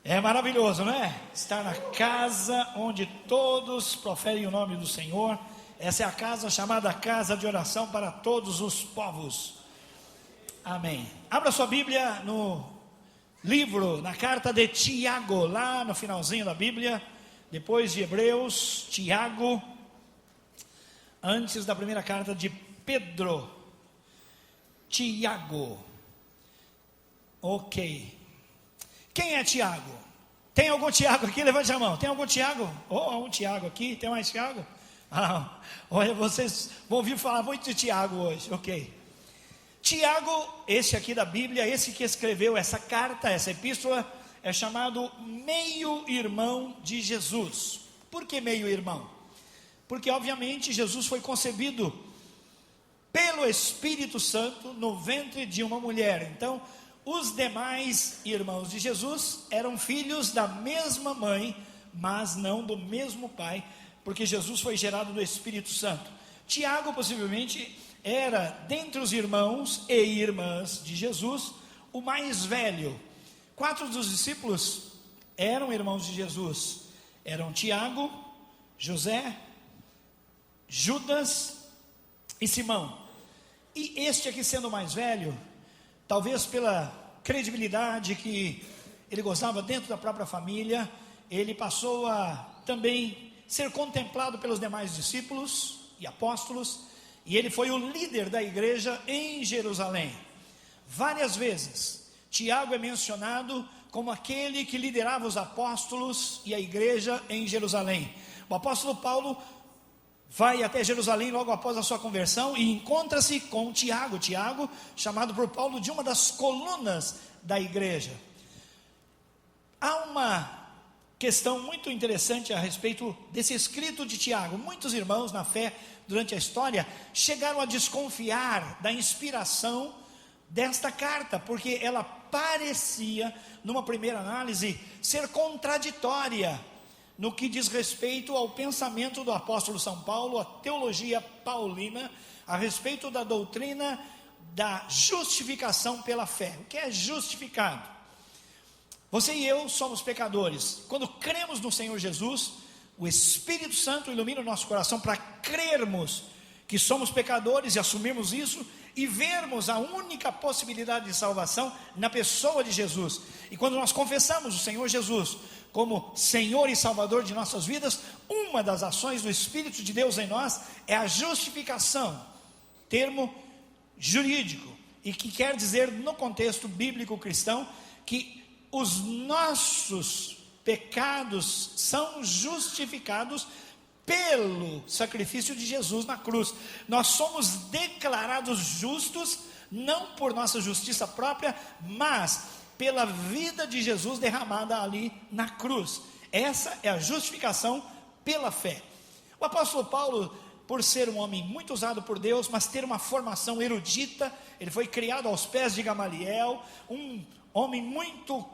É maravilhoso, não é? Estar na casa onde todos proferem o nome do Senhor. Essa é a casa chamada casa de oração para todos os povos. Amém. Abra sua Bíblia no livro, na carta de Tiago, lá no finalzinho da Bíblia, depois de Hebreus, Tiago, antes da primeira carta de Pedro. Tiago. Ok. Quem é Tiago? Tem algum Tiago aqui? Levante a mão. Tem algum Tiago? Um Tiago aqui. Tem mais Tiago? Olha, vocês vão ouvir falar muito de Tiago hoje. Ok. Tiago, esse aqui da Bíblia, esse que escreveu essa carta, essa epístola, é chamado meio-irmão de Jesus. Por que meio-irmão? Porque obviamente Jesus foi concebido pelo Espírito Santo no ventre de uma mulher. Então, os demais irmãos de Jesus eram filhos da mesma mãe, mas não do mesmo pai, porque Jesus foi gerado do Espírito Santo. Tiago possivelmente era, dentre os irmãos e irmãs de Jesus, o mais velho. 4 dos discípulos eram irmãos de Jesus. Eram Tiago, José, Judas e Simão. E este aqui, sendo o mais velho, talvez pela credibilidade que ele gozava dentro da própria família, ele passou a também ser contemplado pelos demais discípulos e apóstolos, e ele foi o líder da igreja em Jerusalém. Várias vezes, Tiago é mencionado como aquele que liderava os apóstolos e a igreja em Jerusalém. O apóstolo Paulo vai até Jerusalém logo após a sua conversão e encontra-se com Tiago. Tiago, chamado por Paulo de uma das colunas da igreja. Há uma questão muito interessante a respeito desse escrito de Tiago. Muitos irmãos na fé, durante a história, chegaram a desconfiar da inspiração desta carta, porque ela parecia, numa primeira análise, ser contraditória no que diz respeito ao pensamento do apóstolo São Paulo, a teologia paulina, a respeito da doutrina da justificação pela fé. O que é justificado? Você e eu somos pecadores. Quando cremos no Senhor Jesus, o Espírito Santo ilumina o nosso coração para crermos que somos pecadores e assumirmos isso e vermos a única possibilidade de salvação na pessoa de Jesus. E quando nós confessamos o Senhor Jesus como Senhor e Salvador de nossas vidas, uma das ações do Espírito de Deus em nós é a justificação, termo jurídico, e que quer dizer, no contexto bíblico cristão, que os nossos pecados são justificados pelo sacrifício de Jesus na cruz. Nós somos declarados justos, não por nossa justiça própria, mas pela vida de Jesus derramada ali na cruz. Essa é a justificação pela fé. O apóstolo Paulo, por ser um homem muito usado por Deus, mas ter uma formação erudita, ele foi criado aos pés de Gamaliel, um homem muito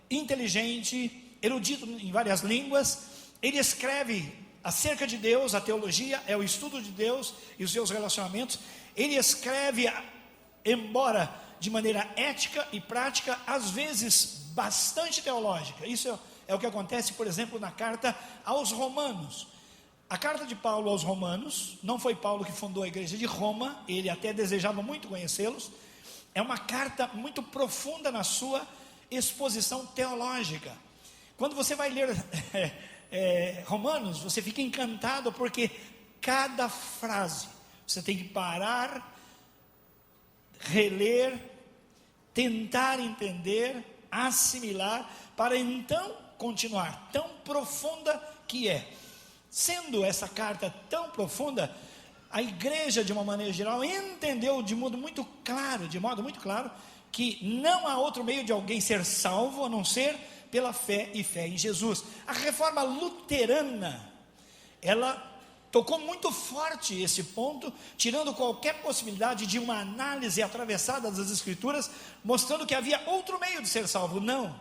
inteligente, erudito em várias línguas. Ele escreve acerca de Deus. A teologia é o estudo de Deus e os seus relacionamentos. Ele escreve, embora de maneira ética e prática, às vezes bastante teológica. Isso é o que acontece, por exemplo, na carta aos Romanos. A carta de Paulo aos Romanos, não foi Paulo que fundou a igreja de Roma, ele até desejava muito conhecê-los. É uma carta muito profunda na sua exposição teológica. Quando você vai ler Romanos, você fica encantado, porque cada frase você tem que parar, reler, tentar entender, assimilar, para então continuar. Tão profunda que é. Sendo essa carta tão profunda, a igreja, de uma maneira geral, entendeu de modo muito claro, que não há outro meio de alguém ser salvo a não ser pela fé e fé em Jesus. A reforma luterana, ela tocou muito forte esse ponto, tirando qualquer possibilidade de uma análise atravessada das Escrituras, mostrando que havia outro meio de ser salvo. Não,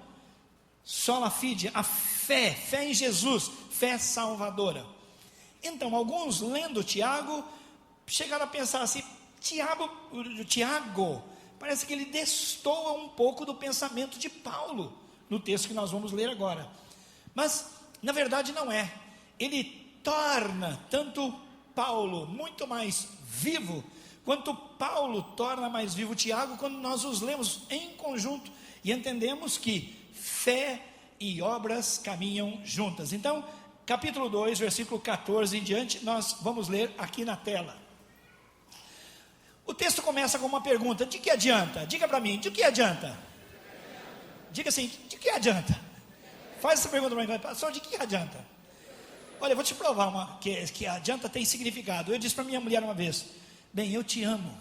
sola fide, a fé em Jesus, fé salvadora. Então, alguns, lendo Tiago, chegaram a pensar assim: Tiago, parece que ele destoa um pouco do pensamento de Paulo. no texto que nós vamos ler agora. Mas, na verdade, não é. Ele torna tanto Paulo muito mais vivo, quanto Paulo torna mais vivo Tiago, quando nós os lemos em conjunto e entendemos que fé e obras caminham juntas. Então, capítulo 2, versículo 14 em diante, nós vamos ler aqui na tela. O texto começa com uma pergunta: de que adianta? Diga para mim, de que adianta? Diga assim, de que adianta? Faz essa pergunta para mim, pastor, de que adianta? Olha, eu vou te provar que adianta tem significado. Eu disse para minha mulher uma vez: bem, eu te amo.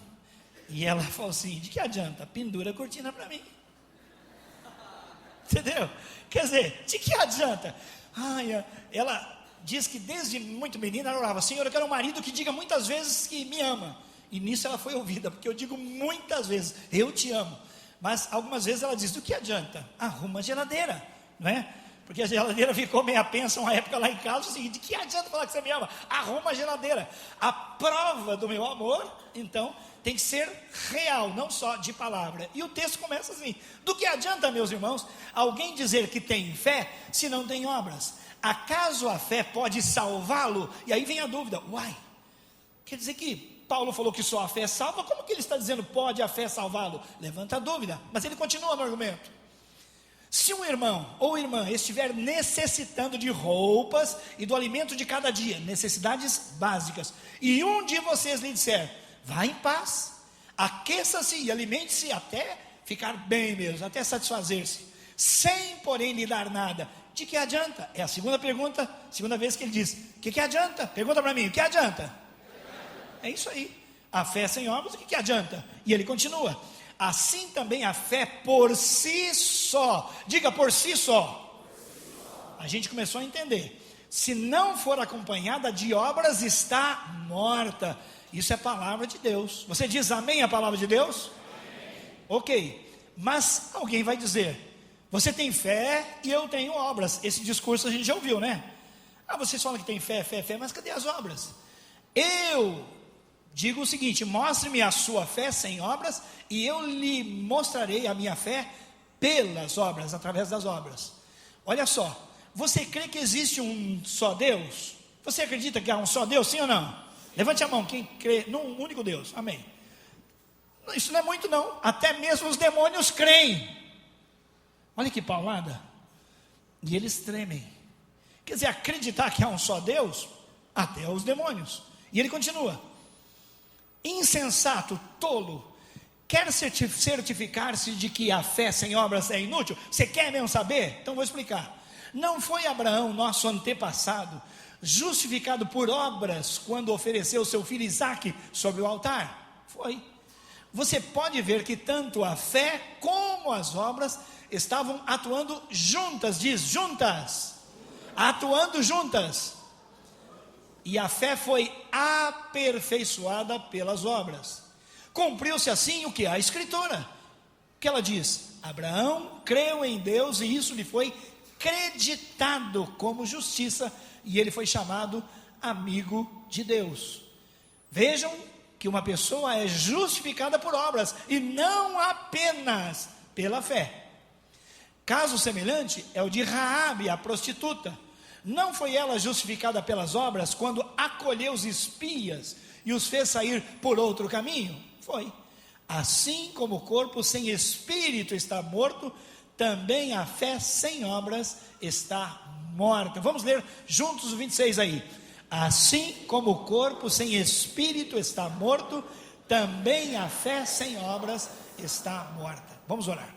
E ela falou assim: de que adianta? Pendura a cortina para mim. Entendeu? Quer dizer, de que adianta? Ela diz que desde muito menina ela orava: Senhor, eu quero um marido que diga muitas vezes que me ama. E nisso ela foi ouvida, porque eu digo muitas vezes: eu te amo. Mas algumas vezes ela diz: do que adianta? Arruma a geladeira, não é? Porque a geladeira ficou meia pensa uma época lá em casa. O seguinte: de que adianta falar que você me ama? Arruma a geladeira. A prova do meu amor, então, tem que ser real, não só de palavra. E o texto começa assim: do que adianta, meus irmãos, alguém dizer que tem fé se não tem obras? Acaso a fé pode salvá-lo? E aí vem a dúvida: uai, quer dizer que Paulo falou que só a fé salva? Como que ele está dizendo pode a fé salvá-lo? Levanta a dúvida, mas ele continua no argumento. Se um irmão ou irmã estiver necessitando de roupas e do alimento de cada dia, necessidades básicas, e um de vocês lhe disser: vá em paz, aqueça-se e alimente-se até ficar bem mesmo, até satisfazer-se, sem porém lhe dar nada, de que adianta? É a segunda pergunta, segunda vez que ele diz: o que adianta? Pergunta para mim, o que adianta? É isso aí, a fé sem obras, o que adianta? E ele continua: assim também a fé por si só, diga por si só. A gente começou a entender: se não for acompanhada de obras, está morta. Isso é palavra de Deus. Você diz amém à palavra de Deus? Amém. Ok, mas alguém vai dizer: você tem fé e eu tenho obras. Esse discurso a gente já ouviu, né? Vocês falam que tem fé, mas cadê as obras? Eu digo o seguinte: mostre-me a sua fé sem obras, e eu lhe mostrarei a minha fé pelas obras, através das obras. Olha só, você crê que existe um só Deus? Você acredita que há um só Deus, sim ou não? Levante a mão quem crê num único Deus, amém. Isso não é muito não, até mesmo os demônios creem. Olha que paulada. E eles tremem. Quer dizer, acreditar que há um só Deus, até os demônios. E ele continua: insensato, tolo, quer certificar-se de que a fé sem obras é inútil? Você quer mesmo saber? Então vou explicar. Não foi Abraão, nosso antepassado, justificado por obras quando ofereceu seu filho Isaque sobre o altar? Foi. Você pode ver que tanto a fé como as obras estavam atuando juntas, diz juntas, atuando juntas. E a fé foi aperfeiçoada pelas obras. Cumpriu-se assim o que? A Escritura, que ela diz: Abraão creu em Deus e isso lhe foi creditado como justiça, e ele foi chamado amigo de Deus. Vejam que uma pessoa é justificada por obras e não apenas pela fé. Caso semelhante é o de Raabe, a prostituta. Não foi ela justificada pelas obras quando acolheu os espias e os fez sair por outro caminho? Foi. Assim como o corpo sem espírito está morto, também a fé sem obras está morta. Vamos ler juntos o 26 aí. Assim como o corpo sem espírito está morto, também a fé sem obras está morta. Vamos orar.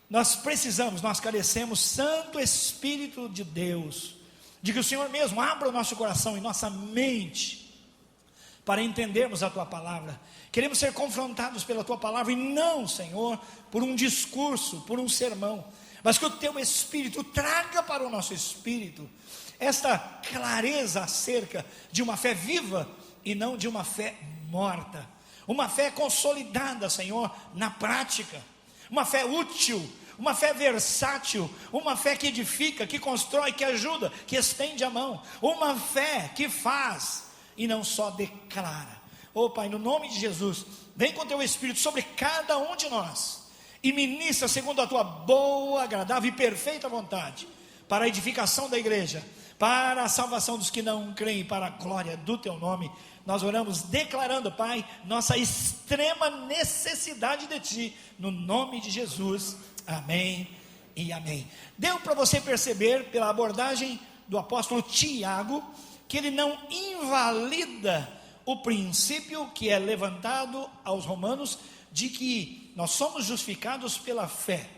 Nós precisamos, nós carecemos, Santo Espírito de Deus, de que o Senhor mesmo abra o nosso coração e nossa mente, para entendermos a Tua palavra. Queremos ser confrontados pela Tua palavra, e não, Senhor, por um discurso, por um sermão, mas que o Teu Espírito traga para o nosso espírito esta clareza acerca de uma fé viva e não de uma fé morta, uma fé consolidada, Senhor, na prática, uma fé útil, uma fé versátil, uma fé que edifica, que constrói, que ajuda, que estende a mão, uma fé que faz e não só declara. Pai, no nome de Jesus, vem com Teu Espírito sobre cada um de nós e ministra segundo a tua boa, agradável e perfeita vontade, para a edificação da igreja, para a salvação dos que não creem, para a glória do teu nome. Nós oramos declarando, Pai, nossa extrema necessidade de ti, no nome de Jesus, amém e amém. Deu para você perceber pela abordagem do apóstolo Tiago, que ele não invalida o princípio que é levantado aos romanos, de que nós somos justificados pela fé.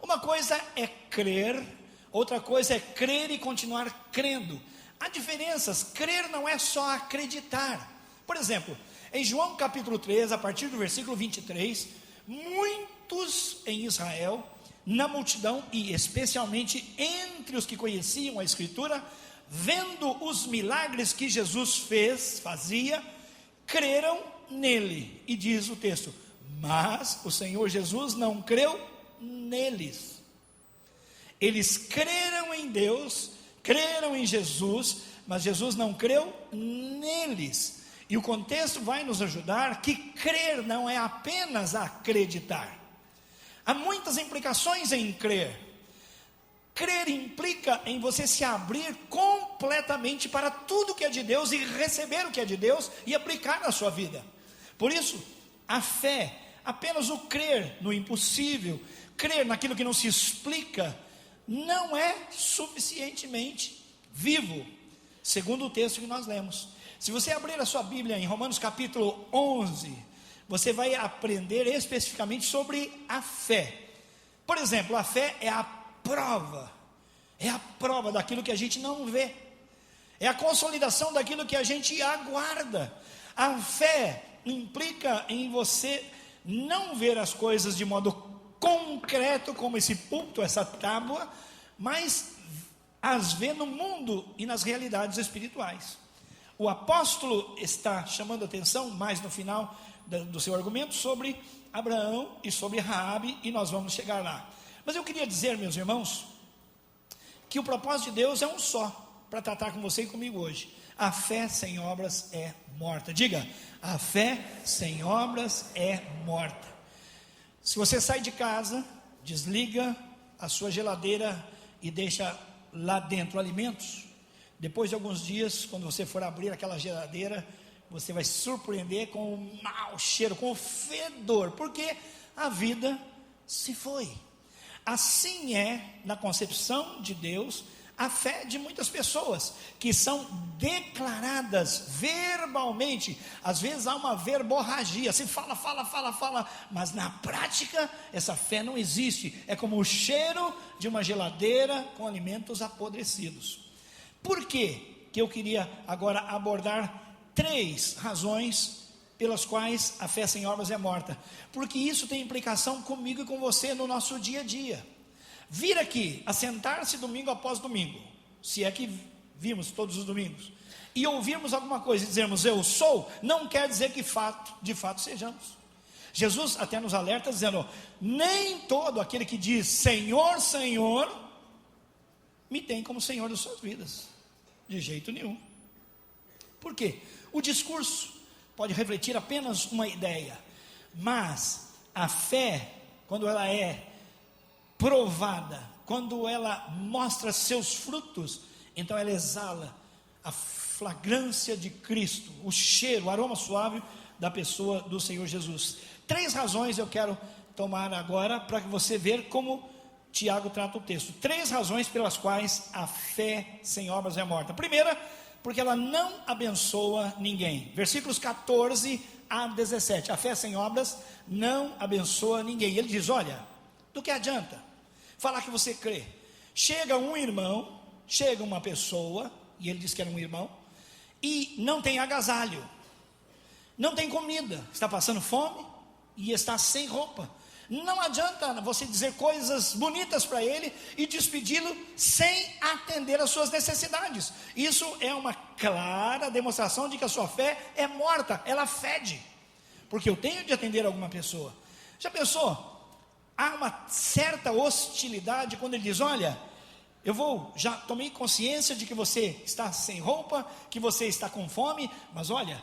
Uma coisa é crer, outra coisa é crer e continuar crendo. Há diferenças. Crer não é só acreditar. Por exemplo, em João capítulo 3, a partir do versículo 23, muitos em Israel, na multidão e especialmente entre os que conheciam a Escritura, vendo os milagres que Jesus fazia, creram nele. E diz o texto: mas o Senhor Jesus não creu neles. Eles creram em Deus, creram em Jesus, mas Jesus não creu neles. E o contexto vai nos ajudar que crer não é apenas acreditar. Há muitas implicações em crer. Crer implica em você se abrir completamente para tudo que é de Deus e receber o que é de Deus e aplicar na sua vida. Por isso, a fé, apenas o crer no impossível, crer naquilo que não se explica, não é suficientemente vivo, segundo o texto que nós lemos. Se você abrir a sua Bíblia em Romanos capítulo 11, você vai aprender especificamente sobre a fé. Por exemplo, a fé é a prova daquilo que a gente não vê, é a consolidação daquilo que a gente aguarda. A fé implica em você não ver as coisas de modo concreto, como esse púlpito, essa tábua, mas as ver no mundo e nas realidades espirituais. O apóstolo está chamando a atenção, mais no final do seu argumento, sobre Abraão e sobre Raabe, e nós vamos chegar lá. Mas eu queria dizer, meus irmãos, que o propósito de Deus é um só, para tratar com você e comigo hoje. A fé sem obras é morta. Diga, a fé sem obras é morta. Se você sai de casa, desliga a sua geladeira e deixa lá dentro alimentos, depois de alguns dias, quando você for abrir aquela geladeira, você vai se surpreender com o mau cheiro, com o fedor, porque a vida se foi. Assim é, na concepção de Deus, a fé de muitas pessoas, que são declaradas verbalmente. Às vezes há uma verborragia, se fala, mas na prática essa fé não existe. É como o cheiro de uma geladeira com alimentos apodrecidos. Por quê que eu queria agora abordar 3 razões pelas quais a fé sem obras é morta? Porque isso tem implicação comigo e com você no nosso dia a dia. Vir aqui, assentar-se domingo após domingo, se é que vimos todos os domingos, e ouvirmos alguma coisa e dizermos eu sou, não quer dizer que de fato sejamos. Jesus até nos alerta dizendo: nem todo aquele que diz Senhor, Senhor, me tem como Senhor das suas vidas. De jeito nenhum. Por quê? O discurso pode refletir apenas uma ideia, mas a fé, quando ela é provada, quando ela mostra seus frutos, então ela exala a flagrância de Cristo, o cheiro, o aroma suave da pessoa do Senhor Jesus. 3 razões eu quero tomar agora para que você veja como Tiago trata o texto. 3 razões pelas quais a fé sem obras é morta. Primeira, porque ela não abençoa ninguém. Versículos 14 a 17. A fé sem obras não abençoa ninguém. Ele diz: olha, do que adianta falar que você crê? Chega um irmão, chega uma pessoa, e ele diz que era um irmão, e não tem agasalho, não tem comida, está passando fome e está sem roupa. Não adianta você dizer coisas bonitas para ele e despedi-lo sem atender às suas necessidades. Isso é uma clara demonstração de que a sua fé é morta, ela fede, porque eu tenho de atender alguma pessoa. Já pensou? Há uma certa hostilidade quando ele diz: olha, já tomei consciência de que você está sem roupa, que você está com fome, mas olha,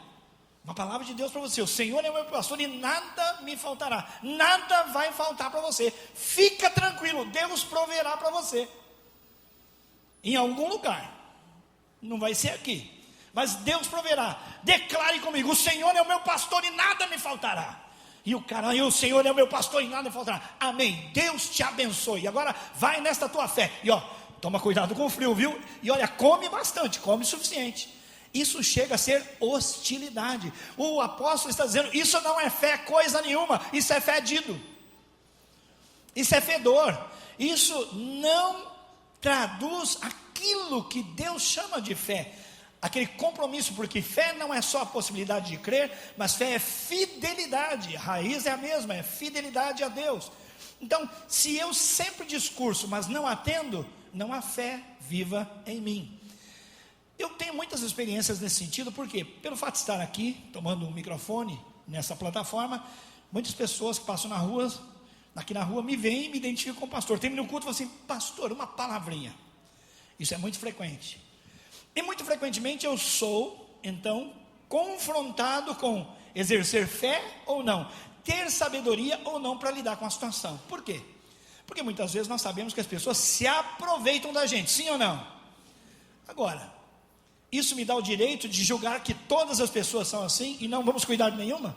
Uma palavra de Deus para você: o Senhor é o meu pastor e nada me faltará. Nada vai faltar para você. Fica tranquilo, Deus proverá para você. Em algum lugar. Não vai ser aqui, mas Deus proverá. Declare comigo: o Senhor é o meu pastor e nada me faltará. E o Senhor é o meu pastor e nada me faltará. Amém. Deus te abençoe. Agora vai nesta tua fé. E toma cuidado com o frio, viu? E olha, come bastante, come o suficiente. Isso chega a ser hostilidade. O apóstolo está dizendo: isso não é fé coisa nenhuma, isso é fedido, isso é fedor, isso não traduz aquilo que Deus chama de fé, aquele compromisso, porque fé não é só a possibilidade de crer, mas fé é fidelidade, a raiz é a mesma, é fidelidade a Deus. Então, se eu sempre discurso, mas não atendo, não há fé viva em mim. Eu tenho muitas experiências nesse sentido, porque pelo fato de estar aqui, tomando um microfone nessa plataforma, muitas pessoas que passam aqui na rua, me veem e me identificam como pastor. Termina o culto e falam assim: pastor, uma palavrinha. Isso é muito frequente. E muito frequentemente eu sou, então, confrontado com exercer fé ou não, ter sabedoria ou não para lidar com a situação. Por quê? Porque muitas vezes nós sabemos que as pessoas se aproveitam da gente, sim ou não? Agora, isso me dá o direito de julgar que todas as pessoas são assim e não vamos cuidar de nenhuma?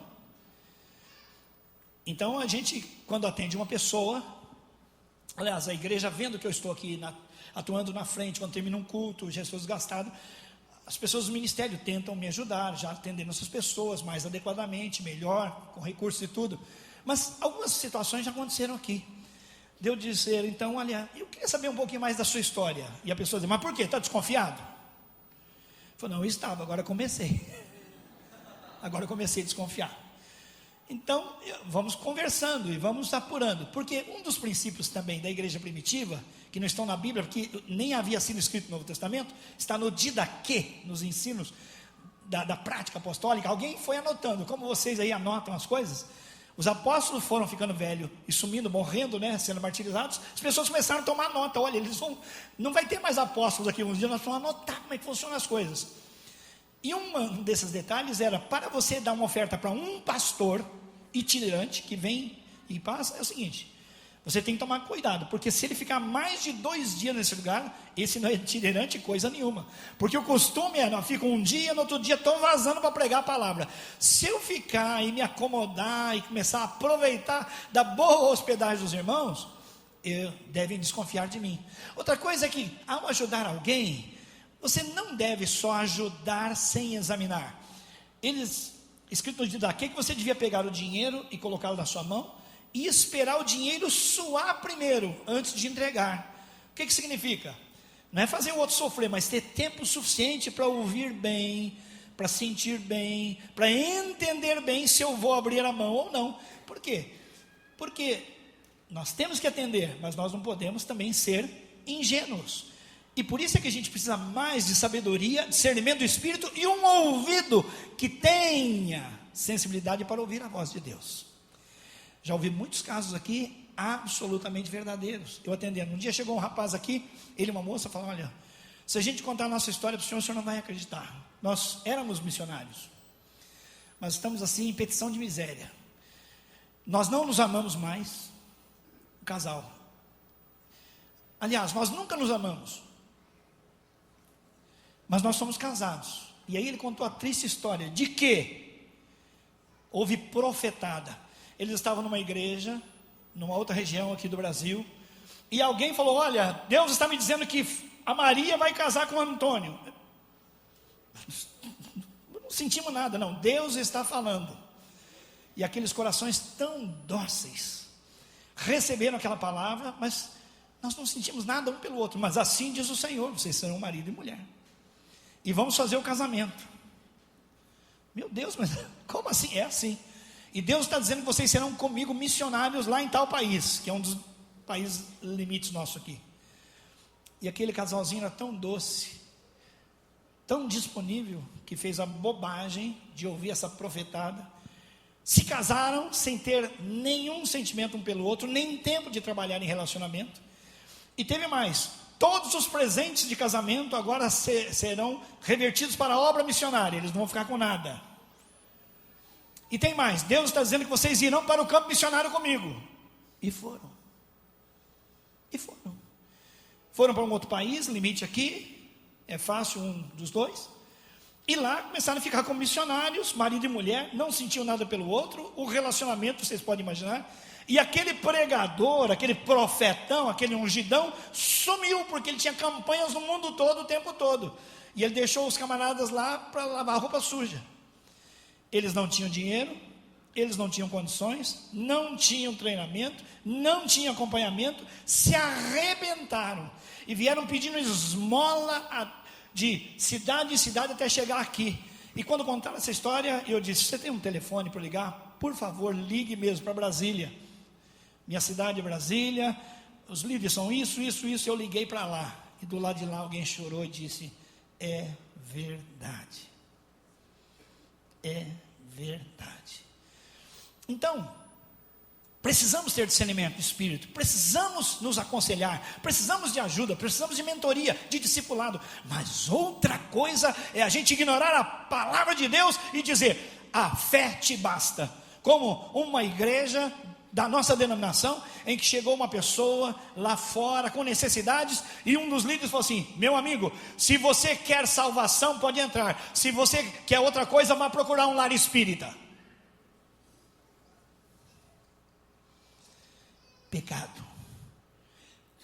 Então a gente, quando atende uma pessoa, aliás, a igreja vendo que eu estou aqui atuando na frente, quando termina um culto, já estou desgastado, as pessoas do ministério tentam me ajudar, já atendendo essas pessoas mais adequadamente, melhor, com recursos e tudo. Mas algumas situações já aconteceram aqui. De eu dizer, então, olha, eu queria saber um pouquinho mais da sua história. E a pessoa diz: mas por quê? Está desconfiado? Eu falei: não, eu estava, agora comecei. Agora comecei a desconfiar. Então, vamos conversando e vamos apurando. Porque um dos princípios também da igreja primitiva, que não estão na Bíblia, porque nem havia sido escrito no Novo Testamento, está no didaquê, nos ensinos da prática apostólica. Alguém foi anotando, como vocês aí anotam as coisas. Os apóstolos foram ficando velhos e sumindo, morrendo, sendo martirizados. As pessoas começaram a tomar nota. Olha, não vai ter mais apóstolos aqui uns dias, nós vamos anotar como é que funcionam as coisas. E um desses detalhes era: para você dar uma oferta para um pastor itinerante que vem e passa, é o seguinte: você tem que tomar cuidado, porque se ele ficar mais de 2 dias nesse lugar, esse não é itinerante coisa nenhuma, porque o costume não fica um dia, no outro dia estou vazando para pregar a palavra. Se eu ficar e me acomodar e começar a aproveitar da boa hospedagem dos irmãos, devem desconfiar de mim. Outra coisa é que, ao ajudar alguém, você não deve só ajudar sem examinar. Escrito no didaquê, que você devia pegar o dinheiro e colocá-lo na sua mão e esperar o dinheiro suar primeiro, antes de entregar. O que significa? Não é fazer o outro sofrer, mas ter tempo suficiente para ouvir bem, para sentir bem, para entender bem se eu vou abrir a mão ou não. Por quê? Porque nós temos que atender, mas nós não podemos também ser ingênuos. E por isso é que a gente precisa mais de sabedoria, discernimento do Espírito e um ouvido que tenha sensibilidade para ouvir a voz de Deus. Já ouvi muitos casos aqui absolutamente verdadeiros. Eu atendendo, um dia chegou um rapaz aqui, ele e uma moça, falaram: olha, se a gente contar a nossa história para o senhor não vai acreditar. Nós éramos missionários, mas estamos assim em petição de miséria. Nós não nos amamos mais, o casal. Aliás, nós nunca nos amamos, mas nós somos casados. E aí ele contou a triste história de que houve profetada. Eles estavam numa igreja, numa outra região aqui do Brasil, e alguém falou: olha, Deus está me dizendo que a Maria vai casar com o Antônio. Não sentimos nada, não, Deus está falando. E aqueles corações tão dóceis receberam aquela palavra, mas nós não sentimos nada um pelo outro. Mas assim diz o Senhor: vocês serão marido e mulher, e vamos fazer o casamento. Meu Deus, mas como assim? É assim. E Deus está dizendo que vocês serão comigo missionários lá em tal país, que é um dos países limites nossos aqui. E aquele casalzinho era tão doce, tão disponível, que fez a bobagem de ouvir essa profetada. Se casaram sem ter nenhum sentimento um pelo outro, nem tempo de trabalhar em relacionamento. E teve mais: todos os presentes de casamento agora serão revertidos para a obra missionária. Eles não vão ficar com nada. E tem mais, Deus está dizendo que vocês irão para o campo missionário comigo. E foram. Foram para um outro país, limite aqui, é fácil um dos dois. E lá começaram a ficar como missionários, marido e mulher, não sentiam nada pelo outro, o relacionamento, vocês podem imaginar. E aquele pregador, aquele profetão, aquele ungidão, sumiu, porque ele tinha campanhas no mundo todo, o tempo todo. E ele deixou os camaradas lá para lavar roupa suja. Eles não tinham dinheiro, eles não tinham condições, não tinham treinamento, não tinham acompanhamento, se arrebentaram e vieram pedindo esmola de cidade em cidade até chegar aqui. E quando contaram essa história, eu disse: você tem um telefone para ligar? Por favor, ligue mesmo para Brasília. Minha cidade é Brasília, os líderes são isso. Eu liguei para lá, e do lado de lá alguém chorou e disse: é verdade. É verdade. Então, precisamos ter discernimento do Espírito, precisamos nos aconselhar, precisamos de ajuda, precisamos de mentoria, de discipulado. Mas outra coisa é a gente ignorar a palavra de Deus e dizer: a fé te basta. Como uma igreja da nossa denominação, em que chegou uma pessoa lá fora com necessidades, e um dos líderes falou assim: meu amigo, se você quer salvação, pode entrar. Se você quer outra coisa, vá procurar um lar espírita.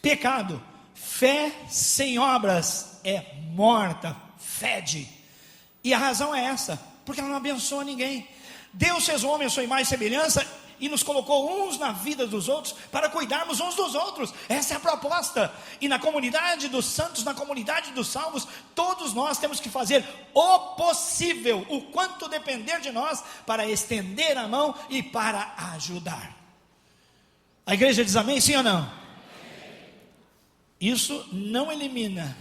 Pecado. Fé sem obras é morta, fede. E a razão é essa: porque ela não abençoa ninguém. Deus fez o homem à sua imagem e semelhança e nos colocou uns na vida dos outros para cuidarmos uns dos outros. Essa é a proposta. E na comunidade dos santos, na comunidade dos salvos, todos nós temos que fazer o possível, o quanto depender de nós, para estender a mão e para ajudar. A igreja diz amém, sim ou não? Amém. Isso não elimina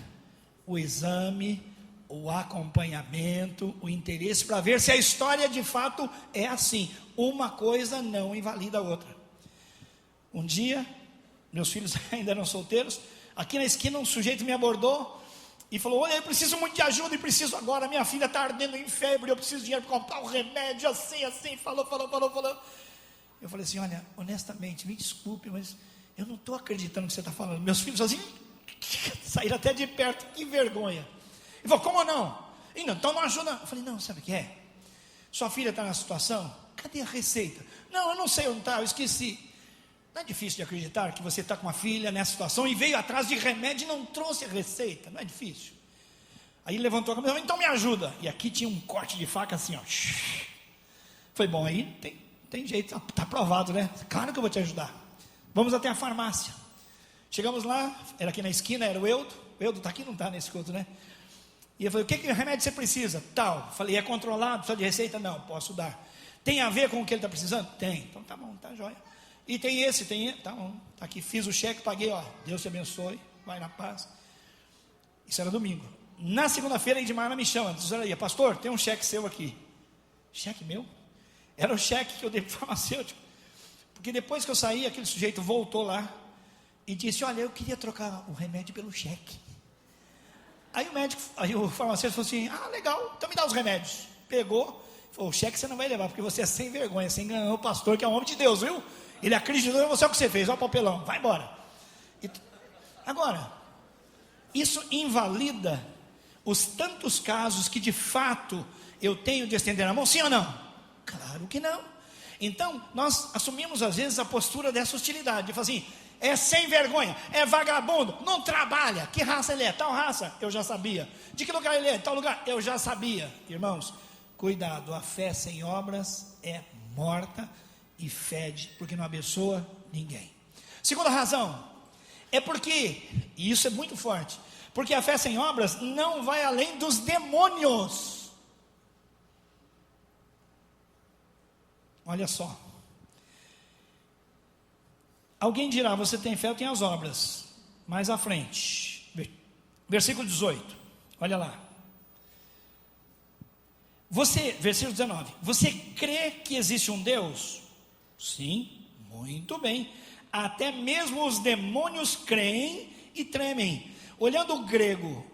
o exame, o acompanhamento, o interesse para ver se a história de fato é assim. Uma coisa não invalida a outra. Um dia, meus filhos ainda eram solteiros, aqui na esquina um sujeito me abordou e falou: olha, eu preciso muito de ajuda e preciso agora, minha filha está ardendo em febre, eu preciso de dinheiro para comprar um remédio, assim, falou. Eu falei assim: olha, honestamente, me desculpe, mas eu não estou acreditando no que você está falando. Meus filhos assim, saíram até de perto, que vergonha. Ele falou: como não? Então não ajuda. Eu falei: não, sabe o que é? Sua filha está na situação, cadê a receita? Não, eu não sei onde está, eu esqueci. Não é difícil de acreditar que você está com uma filha nessa situação e veio atrás de remédio e não trouxe a receita? Não é difícil. Aí levantou a cabeça: então me ajuda. E aqui tinha um corte de faca assim, ó. Foi bom, aí tem jeito, está aprovado, né? Claro que eu vou te ajudar. Vamos até a farmácia. Chegamos lá, era aqui na esquina, era o Eudo. O Eudo está aqui, não está nesse culto, né? E eu falei: o que remédio você precisa? Tal. Falei: é controlado, precisa de receita? Não, posso dar. Tem a ver com o que ele está precisando? Tem. Então tá bom, tá jóia. E tem esse, tá bom, tá aqui, fiz o cheque, paguei, ó, Deus te abençoe, vai na paz. Isso era domingo. Na segunda-feira, Edmar me chama, diz: olha aí, pastor, tem um cheque seu aqui. Cheque meu? Era o cheque que eu dei para o farmacêutico. Porque depois que eu saí, aquele sujeito voltou lá e disse: olha, eu queria trocar o remédio pelo cheque. Aí o farmacêutico falou assim: ah, legal, então me dá os remédios. Pegou, falou: o cheque você não vai levar, porque você é sem vergonha, você enganou o pastor, que é um homem de Deus, viu? Ele acreditou em você, o que você fez, olha o papelão, vai embora. Agora, isso invalida os tantos casos que de fato eu tenho de estender a mão, sim ou não? Claro que não. Então, nós assumimos às vezes a postura dessa hostilidade, de falar assim: é sem vergonha, é vagabundo, não trabalha. Que raça ele é? Tal raça, eu já sabia. De que lugar ele é? Tal lugar, eu já sabia. Irmãos, cuidado, a fé sem obras é morta e fede, porque não abençoa ninguém. Segunda razão, é porque, e isso é muito forte, porque a fé sem obras não vai além dos demônios. Olha só. Alguém dirá: você tem fé, eu tenho as obras. Mais à frente, versículo 18, olha lá. Versículo 19: você crê que existe um Deus? Sim, muito bem. Até mesmo os demônios creem e tremem. Olhando o grego,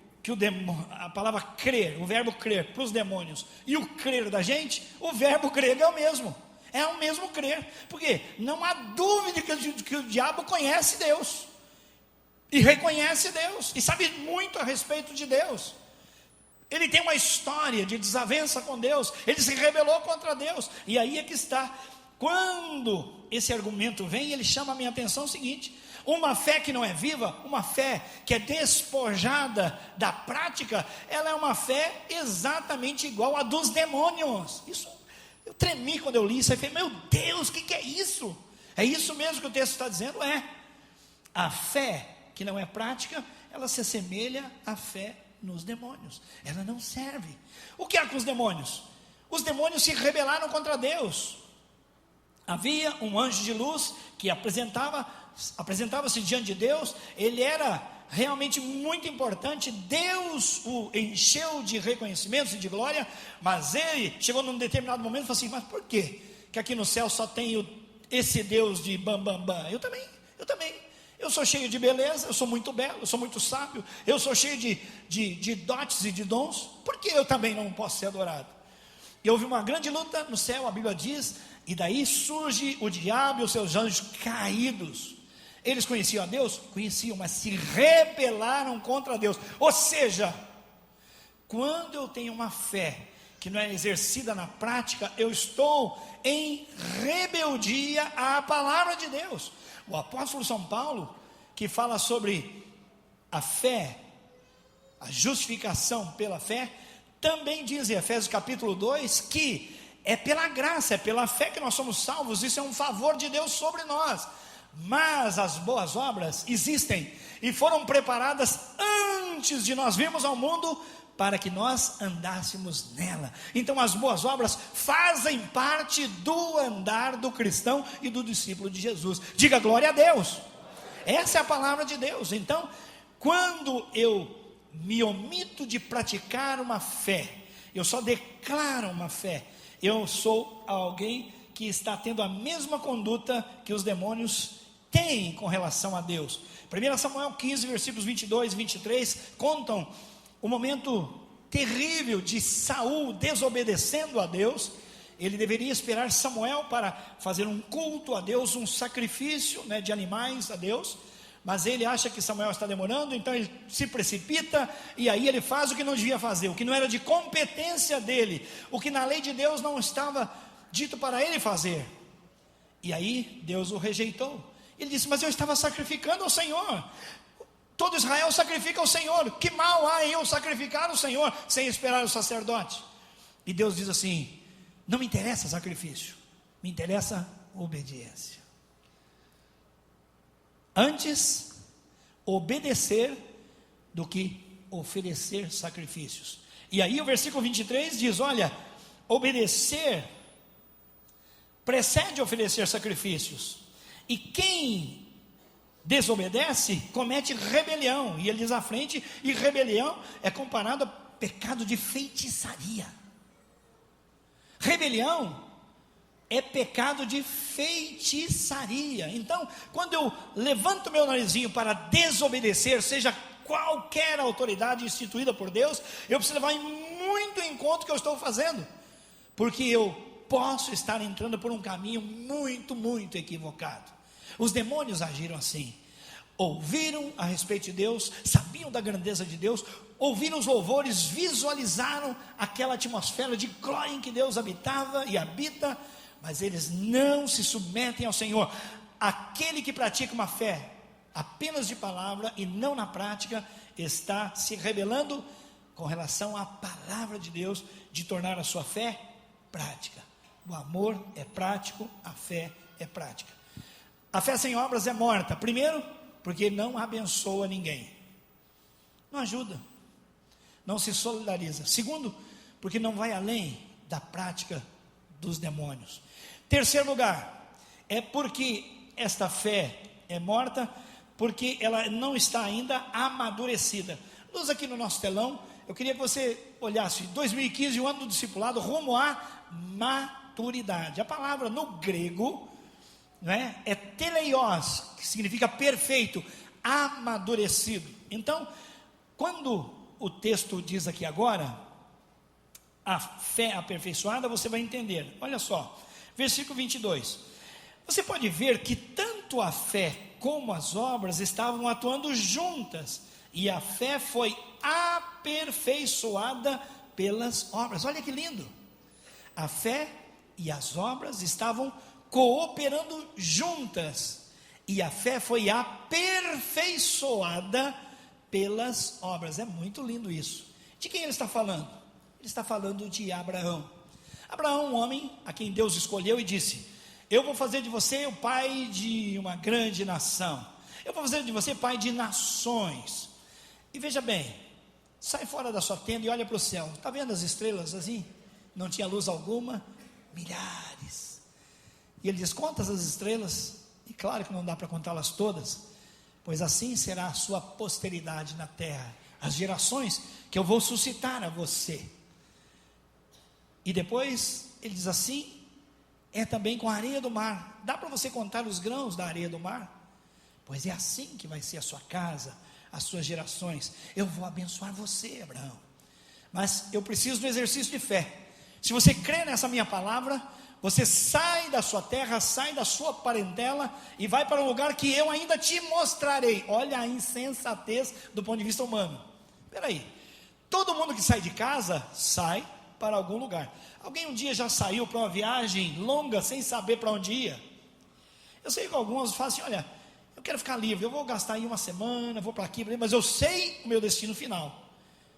a palavra crer, o verbo crer para os demônios e o crer da gente, o verbo grego é o mesmo. É o mesmo crer. Porque não há dúvida que o diabo conhece Deus. E reconhece Deus. E sabe muito a respeito de Deus. Ele tem uma história de desavença com Deus. Ele se rebelou contra Deus. E aí é que está. Quando esse argumento vem, ele chama a minha atenção o seguinte: uma fé que não é viva, uma fé que é despojada da prática, ela é uma fé exatamente igual à dos demônios. Isso, eu tremi quando eu li isso. Eu falei, meu Deus, o que é isso? É isso mesmo que o texto está dizendo? É. A fé que não é prática, ela se assemelha à fé nos demônios. Ela não serve. O que há com os demônios? Os demônios se rebelaram contra Deus. Havia um anjo de luz que apresentava-se diante de Deus. Ele era realmente muito importante. Deus o encheu de reconhecimentos e de glória, mas ele chegou num determinado momento e falou assim: mas por quê que aqui no céu só tem esse Deus de bam, bam, bam? Eu também. Eu sou cheio de beleza, eu sou muito belo, eu sou muito sábio, eu sou cheio de dotes e de dons. Por que eu também não posso ser adorado? E houve uma grande luta no céu, a Bíblia diz, e daí surge o diabo e os seus anjos caídos. Eles conheciam a Deus? Conheciam, mas se rebelaram contra Deus. Ou seja, quando eu tenho uma fé que não é exercida na prática, eu estou em rebeldia à palavra de Deus. O apóstolo São Paulo, que fala sobre a fé, a justificação pela fé, também diz em Efésios capítulo 2, que é pela graça, é pela fé que nós somos salvos. Isso é um favor de Deus sobre nós. Mas as boas obras existem e foram preparadas antes de nós virmos ao mundo, para que nós andássemos nela. Então as boas obras fazem parte do andar do cristão e do discípulo de Jesus. Diga glória a Deus. Essa é a palavra de Deus. Então, quando eu me omito de praticar uma fé, eu só declaro uma fé, eu sou alguém que está tendo a mesma conduta que os demônios têm com relação a Deus. 1 Samuel 15, versículos 22 e 23 contam o momento terrível de Saul desobedecendo a Deus. Ele deveria esperar Samuel para fazer um culto a Deus, um sacrifício, de animais a Deus, mas ele acha que Samuel está demorando, então ele se precipita, e aí ele faz o que não devia fazer, o que não era de competência dele, o que na lei de Deus não estava dito para ele fazer. E aí Deus o rejeitou. Ele disse: mas eu estava sacrificando ao Senhor. Todo Israel sacrifica ao Senhor. Que mal há em eu sacrificar ao Senhor sem esperar o sacerdote? E Deus diz assim: não me interessa sacrifício, me interessa obediência. Antes obedecer do que oferecer sacrifícios. E aí o versículo 23 diz: olha, obedecer precede oferecer sacrifícios. E quem desobedece comete rebelião. E ele diz à frente, e rebelião é comparado a pecado de feitiçaria. Rebelião é pecado de feitiçaria. Então, quando eu levanto meu narizinho para desobedecer, seja qualquer autoridade instituída por Deus, eu preciso levar muito em conta o que eu estou fazendo, porque eu posso estar entrando por um caminho muito, muito equivocado. Os demônios agiram assim. Ouviram a respeito de Deus, sabiam da grandeza de Deus, ouviram os louvores, visualizaram aquela atmosfera de glória em que Deus habitava e habita, mas eles não se submetem ao Senhor. Aquele que pratica uma fé apenas de palavra e não na prática, está se rebelando com relação à palavra de Deus, de tornar a sua fé prática. O amor é prático, a fé é prática. A fé sem obras é morta. Primeiro, porque não abençoa ninguém, não ajuda, não se solidariza. Segundo, porque não vai além da prática dos demônios. Terceiro lugar, é porque esta fé é morta, porque ela não está ainda amadurecida. Luz aqui no nosso telão, eu queria que você olhasse 2015, o ano do discipulado, rumo à maturidade. A palavra no grego é teleios, que significa perfeito, amadurecido. Então, quando o texto diz aqui agora, a fé aperfeiçoada, você vai entender. Olha só, versículo 22. Você pode ver que tanto a fé como as obras estavam atuando juntas, e a fé foi aperfeiçoada pelas obras. Olha que lindo! A fé e as obras estavam cooperando juntas, e a fé foi aperfeiçoada pelas obras. É muito lindo isso. De quem ele está falando? Ele está falando de Abraão. Abraão, um homem a quem Deus escolheu e disse: eu vou fazer de você o pai de uma grande nação, eu vou fazer de você pai de nações. E veja bem, sai fora da sua tenda e olha para o céu. Está vendo as estrelas assim? Não tinha luz alguma, milhares. E ele diz: conta as estrelas. E claro que não dá para contá-las todas, pois assim será a sua posteridade na terra, as gerações que eu vou suscitar a você. E depois ele diz assim: é também com a areia do mar. Dá para você contar os grãos da areia do mar? Pois é assim que vai ser a sua casa, as suas gerações. Eu vou abençoar você, Abraão, mas eu preciso do exercício de fé. Se você crê nessa minha palavra, você sai da sua terra, sai da sua parentela e vai para um lugar que eu ainda te mostrarei. Olha a insensatez do ponto de vista humano. Espera aí, todo mundo que sai de casa, sai para algum lugar. Alguém um dia já saiu para uma viagem longa sem saber para onde ia? Eu sei que alguns falam assim: olha, eu quero ficar livre, eu vou gastar aí uma semana, vou para aqui, mas eu sei o meu destino final.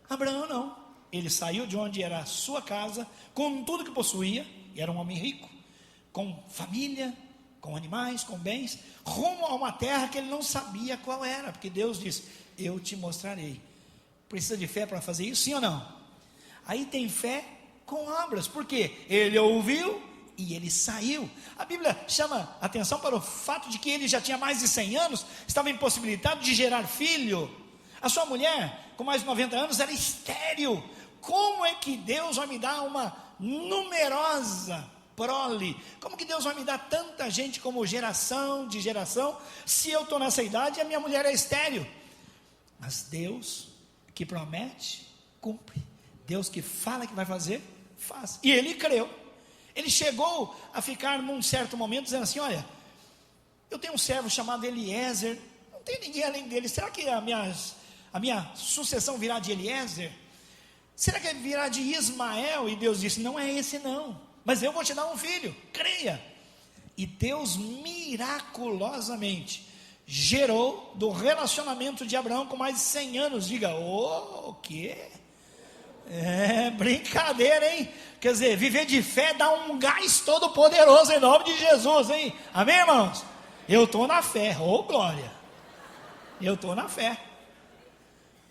Abraão não, ele saiu de onde era a sua casa, com tudo que possuía, e era um homem rico, com família, com animais, com bens, rumo a uma terra que ele não sabia qual era, porque Deus disse: eu te mostrarei. Precisa de fé para fazer isso, sim ou não? Aí tem fé com obras, porque ele ouviu e ele saiu. A Bíblia chama atenção para o fato de que ele já tinha mais de 100 anos, estava impossibilitado de gerar filho. A sua mulher, com mais de 90 anos, era estéril. Como é que Deus vai me dar uma numerosa prole? Como que Deus vai me dar tanta gente como geração de geração, se eu estou nessa idade e a minha mulher é estéril? Mas Deus que promete, cumpre. Deus que fala que vai fazer, faz. E ele creu. Ele chegou a ficar num certo momento dizendo assim: olha, eu tenho um servo chamado Eliezer, não tem ninguém além dele. Será que a minha sucessão virá de Eliezer? Será que virá de Ismael? E Deus disse: não é esse não, mas eu vou te dar um filho, creia. E Deus miraculosamente gerou do relacionamento de Abraão com mais de 100 anos. Diga: o quê? É brincadeira, hein? Quer dizer, viver de fé dá um gás todo poderoso em nome de Jesus, hein? Amém, irmãos? Eu estou na fé, glória. Eu estou na fé.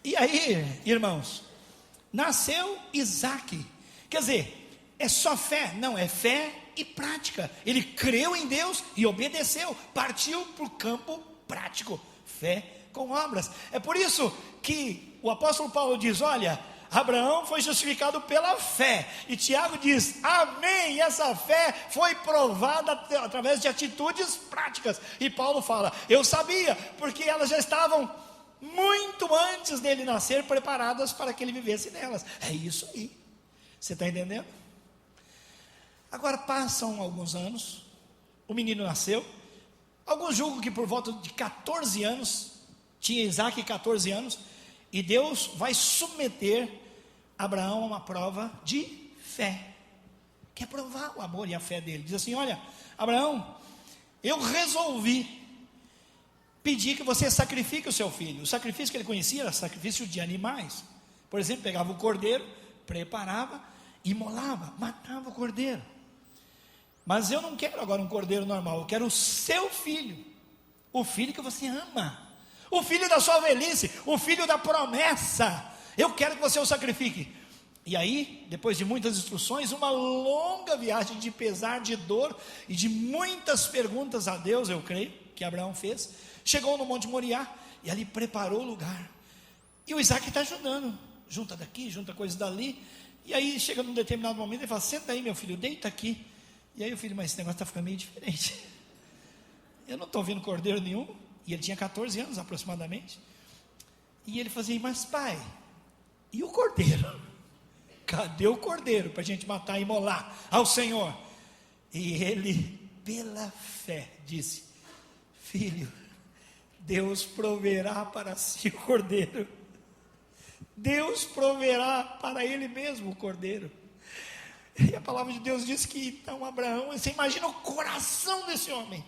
E aí, irmãos, nasceu Isaac. Quer dizer, é só fé? Não, é fé e prática. Ele creu em Deus e obedeceu, partiu para o campo prático. Fé com obras. É por isso que o apóstolo Paulo diz: olha, Abraão foi justificado pela fé, e Tiago diz: amém, essa fé foi provada através de atitudes práticas. E Paulo fala: eu sabia, porque elas já estavam muito antes dele nascer, preparadas para que ele vivesse nelas. É isso aí, você está entendendo? Agora passam alguns anos, o menino nasceu. Alguns julgam que por volta de 14 anos, tinha Isaac 14 anos, e Deus vai submeter Abraão a uma prova de fé. Quer provar o amor e a fé dele. Diz assim: olha, Abraão, eu resolvi pedir que você sacrifique o seu filho. O sacrifício que ele conhecia era sacrifício de animais. Por exemplo, pegava o cordeiro, preparava, imolava, matava o cordeiro. Mas eu não quero agora um cordeiro normal, eu quero o seu filho, o filho que você ama, o filho da sua velhice, o filho da promessa. Eu quero que você o sacrifique. E aí, depois de muitas instruções, uma longa viagem de pesar, de dor e de muitas perguntas a Deus, eu creio, que Abraão fez, chegou no Monte Moriá e ali preparou o lugar. E o Isaac está ajudando, junta daqui, junta coisas dali. E aí chega num determinado momento, ele fala: senta aí, meu filho, deita aqui. E aí o filho: mas esse negócio está ficando meio diferente, eu não estou vendo cordeiro nenhum. E ele tinha 14 anos aproximadamente. E ele fazia: mas pai, E o cordeiro? Cadê o cordeiro para a gente matar e imolar ao Senhor? E ele, pela fé, disse: filho, Deus proverá para si o cordeiro. Deus proverá para ele mesmo o cordeiro. E a palavra de Deus diz que então Abraão, você imagina o coração desse homem,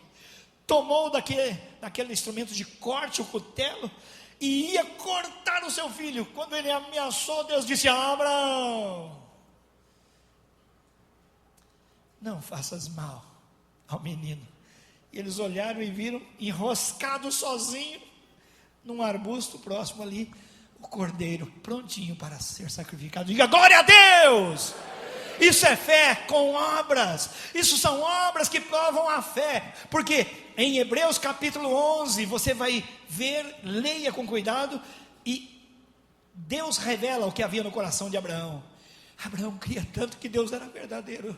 tomou daquele instrumento de corte, o cutelo, e ia cortar o seu filho. Quando ele ameaçou, Deus disse: Abraão, não faças mal ao menino. E eles olharam e viram enroscado sozinho num arbusto próximo ali, o cordeiro prontinho para ser sacrificado. Diga glória a Deus! Isso é fé com obras. Isso são obras que provam a fé. Porque em Hebreus capítulo 11, você vai ver, leia com cuidado, e Deus revela o que havia no coração de Abraão. Abraão cria tanto que Deus era verdadeiro.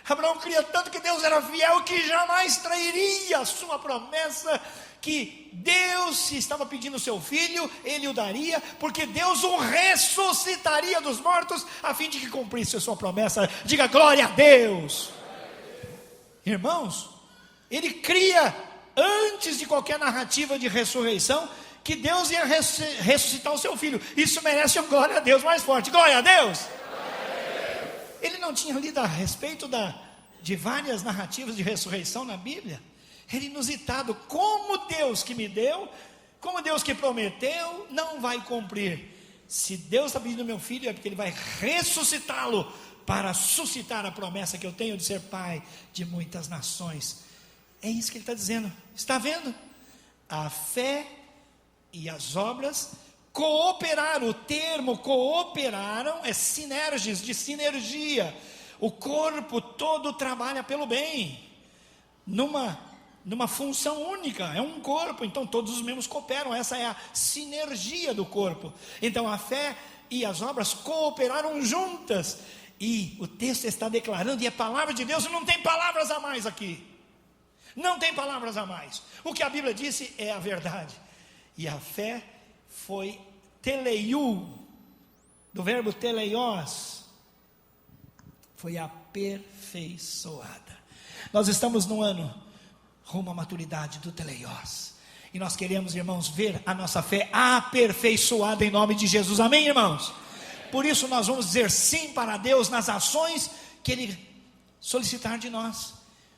Abraão cria tanto que Deus era fiel, que jamais trairia a sua promessa, que Deus, se estava pedindo o seu filho, ele o daria, porque Deus o ressuscitaria dos mortos, a fim de que cumprisse a sua promessa. Diga glória a Deus. Irmãos, ele cria, antes de qualquer narrativa de ressurreição, que Deus ia ressuscitar o seu filho. Isso merece um glória a Deus mais forte. Glória a Deus. Ele não tinha lido a respeito de várias narrativas de ressurreição na Bíblia? Era inusitado. Como Deus que me deu, como Deus que prometeu, não vai cumprir? Se Deus está pedindo meu filho, é porque Ele vai ressuscitá-lo, para suscitar a promessa que eu tenho de ser pai de muitas nações. É isso que Ele está dizendo. Está vendo? A fé e as obras cooperaram. O termo cooperaram é sinergis, de sinergia. O corpo todo trabalha pelo bem, numa função única. É um corpo, então todos os membros cooperam. Essa é a sinergia do corpo. Então a fé e as obras cooperaram juntas. E o texto está declarando, e a palavra de Deus, não tem palavras a mais aqui. Não tem palavras a mais. O que a Bíblia disse é a verdade. E a fé foi teleiu, do verbo teleios, foi aperfeiçoada. Nós estamos no ano rumo à maturidade do teleios. E nós queremos, irmãos, ver a nossa fé aperfeiçoada em nome de Jesus. Amém, irmãos? Por isso nós vamos dizer sim para Deus nas ações que Ele solicitar de nós.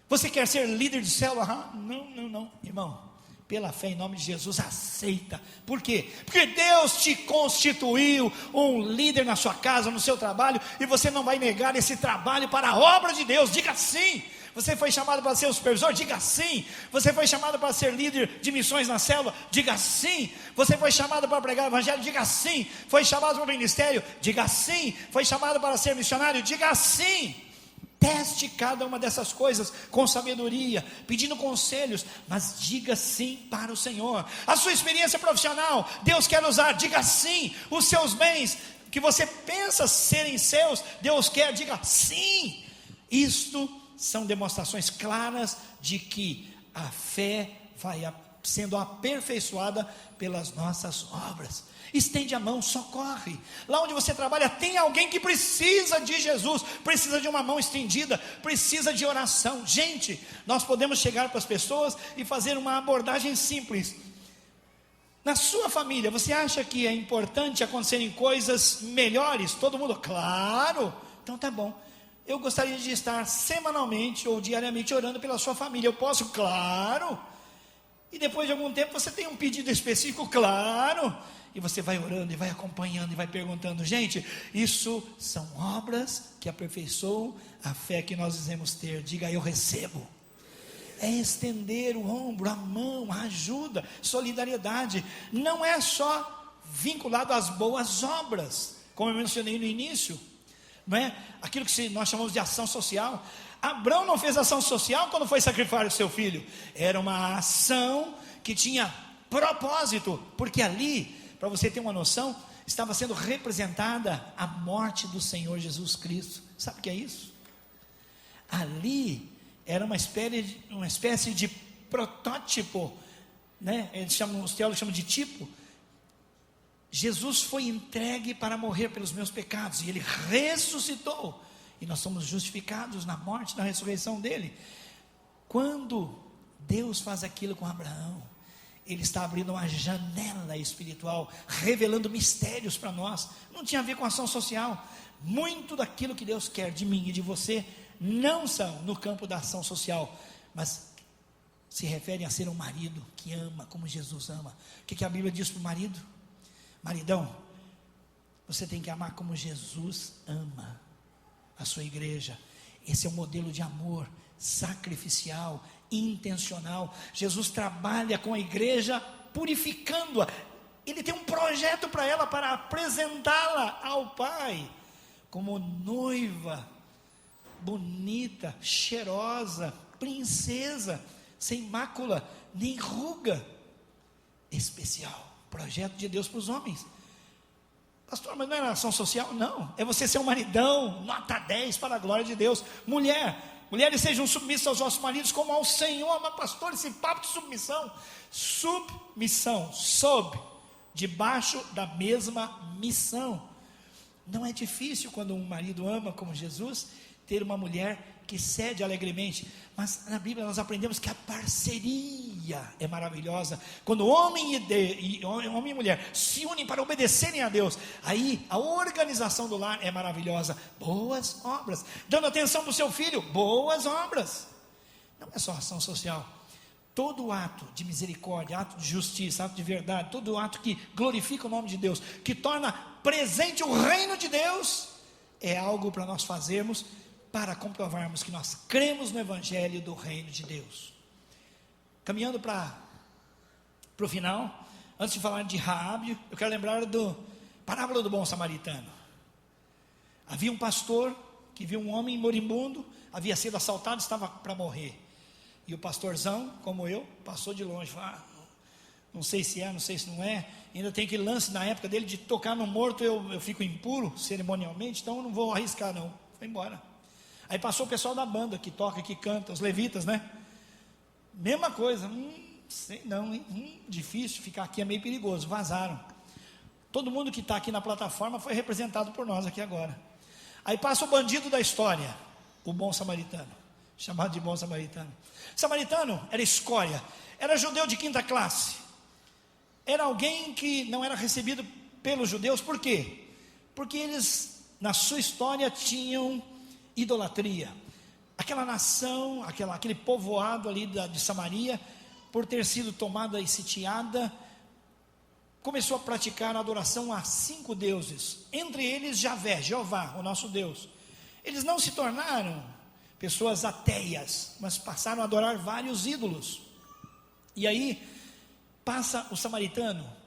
Você quer ser líder de célula? Não, irmão. Pela fé em nome de Jesus, aceita. Por quê? Porque Deus te constituiu um líder na sua casa, no seu trabalho, e você não vai negar esse trabalho para a obra de Deus. Diga sim. Você foi chamado para ser o supervisor? Diga sim. Você foi chamado para ser líder de missões na célula? Diga sim. Você foi chamado para pregar o evangelho? Diga sim. Foi chamado para o ministério? Diga sim. Foi chamado para ser missionário? Diga sim. Teste cada uma dessas coisas com sabedoria, pedindo conselhos, mas diga sim para o Senhor. A sua experiência profissional, Deus quer usar, diga sim. Os seus bens, que você pensa serem seus, Deus quer, diga sim. Isto são demonstrações claras de que a fé vai sendo aperfeiçoada pelas nossas obras. Estende a mão, socorre. Lá onde você trabalha tem alguém que precisa de Jesus, precisa de uma mão estendida, precisa de oração. Gente, nós podemos chegar para as pessoas e fazer uma abordagem simples. Na sua família, você acha que é importante acontecerem coisas melhores? Todo mundo, claro. Então tá bom. Eu gostaria de estar semanalmente ou diariamente orando pela sua família. Eu posso? Claro. E depois de algum tempo você tem um pedido específico? Claro. E você vai orando e vai acompanhando e vai perguntando. Gente, isso são obras que aperfeiçoam a fé que nós dizemos ter. Diga, eu recebo. É estender o ombro, a mão, a ajuda, solidariedade. Não é só vinculado às boas obras, como eu mencionei no início, não é? Aquilo que nós chamamos de ação social. Abraão não fez ação social quando foi sacrificar o seu filho. Era uma ação que tinha propósito, porque ali, para você ter uma noção, estava sendo representada a morte do Senhor Jesus Cristo. Sabe o que é isso? Ali era uma espécie de protótipo, os teólogos chamam de tipo, Jesus foi entregue para morrer pelos meus pecados, e Ele ressuscitou, e nós somos justificados na morte, na ressurreição dEle. Quando Deus faz aquilo com Abraão, Ele está abrindo uma janela espiritual, revelando mistérios para nós. Não tinha a ver com ação social. Muito daquilo que Deus quer de mim e de você, não são no campo da ação social, mas se referem a ser um marido que ama como Jesus ama. O que a Bíblia diz para o marido? Maridão, você tem que amar como Jesus ama a sua igreja. Esse é o modelo de amor sacrificial, intencional. Jesus trabalha com a igreja, purificando-a. Ele tem um projeto para ela, para apresentá-la ao Pai, como noiva, bonita, cheirosa, princesa, sem mácula, nem ruga, especial. Projeto de Deus para os homens. Pastor, mas não é ação social? Não, é você ser um maridão, nota 10 para a glória de Deus. Mulheres sejam submissas aos vossos maridos como ao Senhor. Mas pastor, esse papo de submissão, sob, debaixo da mesma missão. Não é difícil, quando um marido ama como Jesus, ter uma mulher que cede alegremente. Mas na Bíblia nós aprendemos que a parceria é maravilhosa. Quando homem e mulher se unem para obedecerem a Deus, aí a organização do lar é maravilhosa. Boas obras, dando atenção para o seu filho, boas obras. Não é só ação social. Todo ato de misericórdia, ato de justiça, ato de verdade, todo ato que glorifica o nome de Deus, que torna presente o reino de Deus, é algo para nós fazermos, para comprovarmos que nós cremos no Evangelho do reino de Deus. Caminhando para o final, antes de falar de Raabe, eu quero lembrar da parábola do bom samaritano. Havia um pastor que viu um homem moribundo, havia sido assaltado, estava para morrer. E o pastorzão, como eu, passou de longe, falou, não sei se é, não sei se não é, ainda tem aquele lance na época dele de tocar no morto, eu fico impuro cerimonialmente, então eu não vou arriscar não, foi embora. Aí passou o pessoal da banda, que toca, que canta, os levitas, né? Mesma coisa, sei não, hein? Difícil, ficar aqui é meio perigoso, vazaram. Todo mundo que está aqui na plataforma foi representado por nós aqui agora. Aí passa o bandido da história, o bom samaritano, chamado de bom samaritano. Samaritano era escória, era judeu de quinta classe, era alguém que não era recebido pelos judeus. Por quê? Porque eles, na sua história, tinham idolatria. Aquela nação, aquele povoado ali de Samaria, por ter sido tomada e sitiada, começou a praticar a adoração a 5 deuses, entre eles Javé, Jeová, o nosso Deus. Eles não se tornaram pessoas ateias, mas passaram a adorar vários ídolos. E aí passa o samaritano.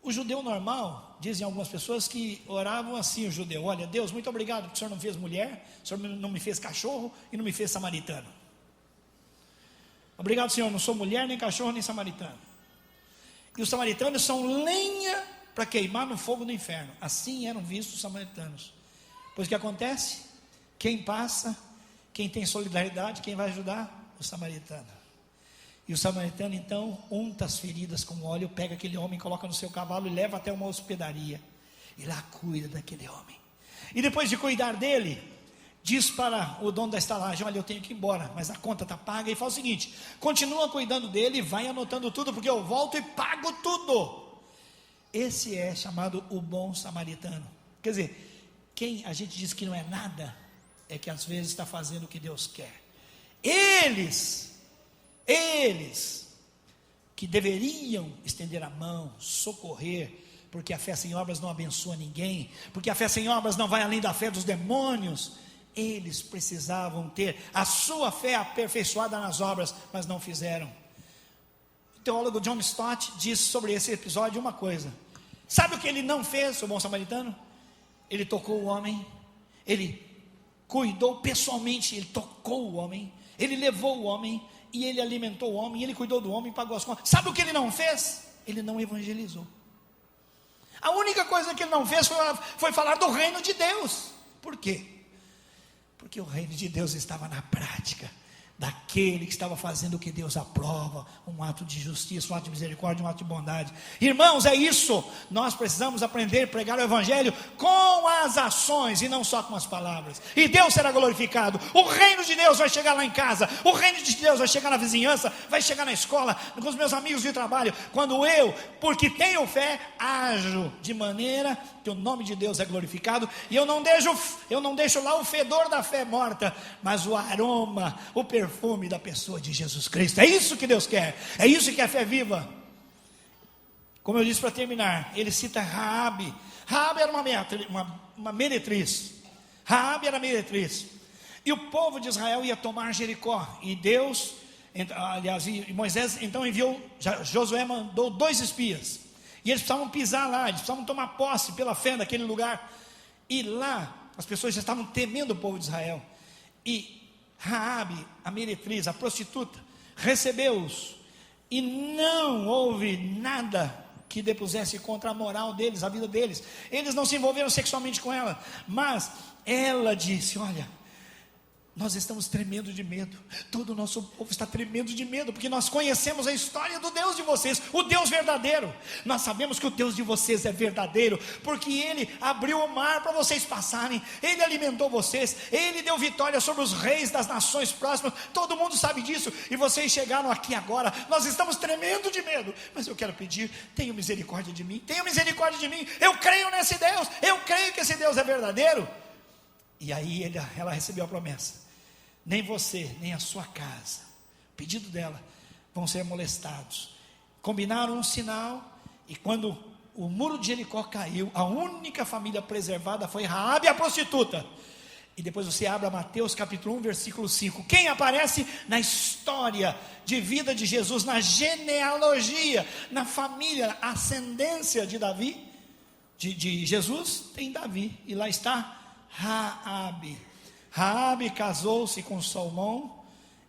O judeu normal, dizem algumas pessoas que oravam assim, o judeu: olha, Deus, muito obrigado porque o Senhor não fez mulher, o Senhor não me fez cachorro e não me fez samaritano. Obrigado, Senhor, não sou mulher, nem cachorro, nem samaritano. E os samaritanos são lenha para queimar no fogo do inferno. Assim eram vistos os samaritanos. Pois o que acontece? Quem passa, quem tem solidariedade, quem vai ajudar? O samaritano. E o samaritano então unta as feridas com óleo, pega aquele homem, coloca no seu cavalo e leva até uma hospedaria. E lá cuida daquele homem. E depois de cuidar dele, diz para o dono da estalagem: olha, eu tenho que ir embora, mas a conta está paga. E fala o seguinte: continua cuidando dele, vai anotando tudo, porque eu volto e pago tudo. Esse é chamado o bom samaritano. Quer dizer, quem a gente diz que não é nada, é que às vezes está fazendo o que Deus quer. Eles que deveriam estender a mão, socorrer, porque a fé sem obras não abençoa ninguém, porque a fé sem obras não vai além da fé dos demônios, eles precisavam ter a sua fé aperfeiçoada nas obras, mas não fizeram. O teólogo John Stott diz sobre esse episódio uma coisa: sabe o que ele não fez, o bom samaritano? Ele tocou o homem, ele cuidou pessoalmente, ele tocou o homem, ele levou o homem, e ele alimentou o homem, ele cuidou do homem, pagou as contas. Sabe o que ele não fez? Ele não evangelizou. A única coisa que ele não fez foi falar do reino de Deus. Por quê? Porque o reino de Deus estava na prática, daquele que estava fazendo o que Deus aprova, um ato de justiça, um ato de misericórdia, um ato de bondade. Irmãos, é isso, nós precisamos aprender a pregar o Evangelho com as ações e não só com as palavras, e Deus será glorificado. O reino de Deus vai chegar lá em casa, o reino de Deus vai chegar na vizinhança, vai chegar na escola, com os meus amigos de trabalho, quando eu, porque tenho fé, ajo de maneira que o nome de Deus é glorificado, e eu não deixo lá o fedor da fé morta, mas o aroma, o perfume da pessoa de Jesus Cristo. É isso que Deus quer, é isso que é a fé viva. Como eu disse para terminar, ele cita Raabe. Raabe era uma meretriz. Raabe era meretriz, e o povo de Israel ia tomar Jericó, e Deus, aliás, e Moisés então enviou, Josué mandou 2 espias, e eles precisavam pisar lá, eles precisavam tomar posse pela fé daquele lugar, e lá as pessoas já estavam temendo o povo de Israel, e Raabe, a meretriz, a prostituta, recebeu-os, e não houve nada que depusesse contra a moral deles, a vida deles. Eles não se envolveram sexualmente com ela, mas ela disse: olha, nós estamos tremendo de medo, todo o nosso povo está tremendo de medo, porque nós conhecemos a história do Deus de vocês, o Deus verdadeiro. Nós sabemos que o Deus de vocês é verdadeiro, porque Ele abriu o mar para vocês passarem, Ele alimentou vocês, Ele deu vitória sobre os reis das nações próximas, todo mundo sabe disso, e vocês chegaram aqui agora, nós estamos tremendo de medo, mas eu quero pedir, tenha misericórdia de mim, eu creio nesse Deus, eu creio que esse Deus é verdadeiro. E aí ela recebeu a promessa: nem você, nem a sua casa, pedido dela, vão ser molestados. Combinaram um sinal, e quando o muro de Jericó caiu, a única família preservada foi Raabe, a prostituta. E depois você abre Mateus capítulo 1, versículo 5. Quem aparece na história de vida de Jesus, na genealogia, na família, na ascendência de Davi, de Jesus, tem Davi, e lá está Raabe. Raabe casou-se com Salmão,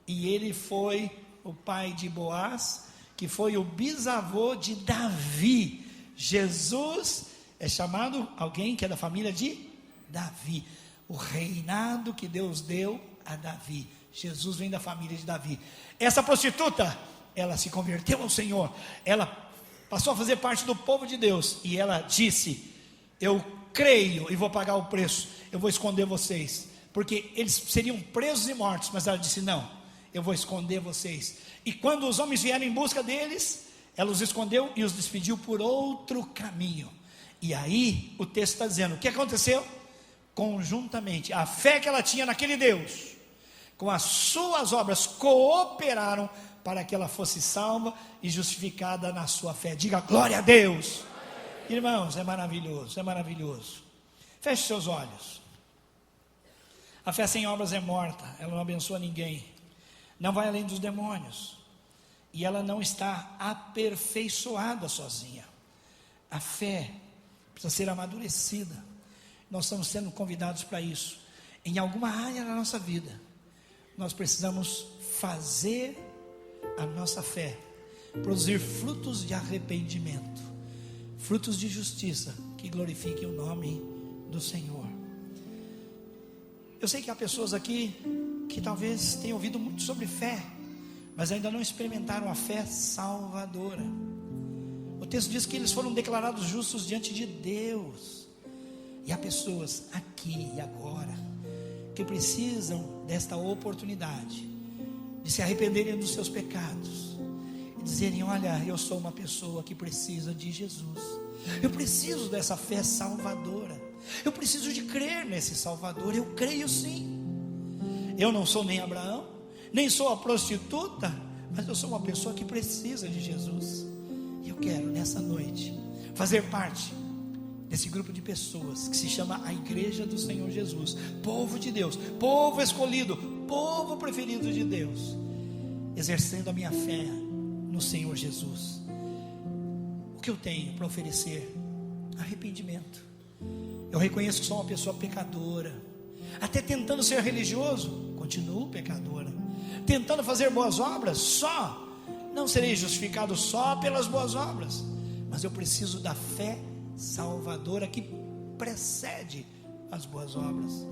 e ele foi o pai de Boaz, que foi o bisavô de Davi. Jesus é chamado alguém que é da família de Davi, o reinado que Deus deu a Davi. Jesus vem da família de Davi. Essa prostituta, ela se converteu ao Senhor, ela passou a fazer parte do povo de Deus, e ela disse: eu creio e vou pagar o preço, eu vou esconder vocês, porque eles seriam presos e mortos. Mas ela disse: não, eu vou esconder vocês. E quando os homens vieram em busca deles, ela os escondeu e os despediu por outro caminho. E aí o texto está dizendo: o que aconteceu? Conjuntamente, a fé que ela tinha naquele Deus, com as suas obras, cooperaram para que ela fosse salva e justificada na sua fé. Diga glória a Deus. Irmãos, é maravilhoso, é maravilhoso. Feche seus olhos. A fé sem obras é morta, ela não abençoa ninguém, não vai além dos demônios, e ela não está aperfeiçoada sozinha. A fé precisa ser amadurecida. Nós estamos sendo convidados para isso. Em alguma área da nossa vida, nós precisamos fazer a nossa fé produzir frutos de arrependimento, frutos de justiça, que glorifiquem o nome do Senhor. Eu sei que há pessoas aqui que talvez tenham ouvido muito sobre fé, mas ainda não experimentaram a fé salvadora. O texto diz que eles foram declarados justos diante de Deus. E há pessoas aqui e agora que precisam desta oportunidade de se arrependerem dos seus pecados e dizerem: olha, eu sou uma pessoa que precisa de Jesus, eu preciso dessa fé salvadora, eu preciso de crer nesse Salvador. Eu creio sim. Eu não sou nem Abraão, nem sou a prostituta, mas eu sou uma pessoa que precisa de Jesus. E eu quero nessa noite fazer parte desse grupo de pessoas que se chama a Igreja do Senhor Jesus, povo de Deus, povo escolhido, povo preferido de Deus, exercendo a minha fé no Senhor Jesus. O que eu tenho para oferecer? Arrependimento. Eu reconheço que sou uma pessoa pecadora, até tentando ser religioso, continuo pecadora, tentando fazer boas obras, não serei justificado só pelas boas obras, mas eu preciso da fé salvadora que precede as boas obras.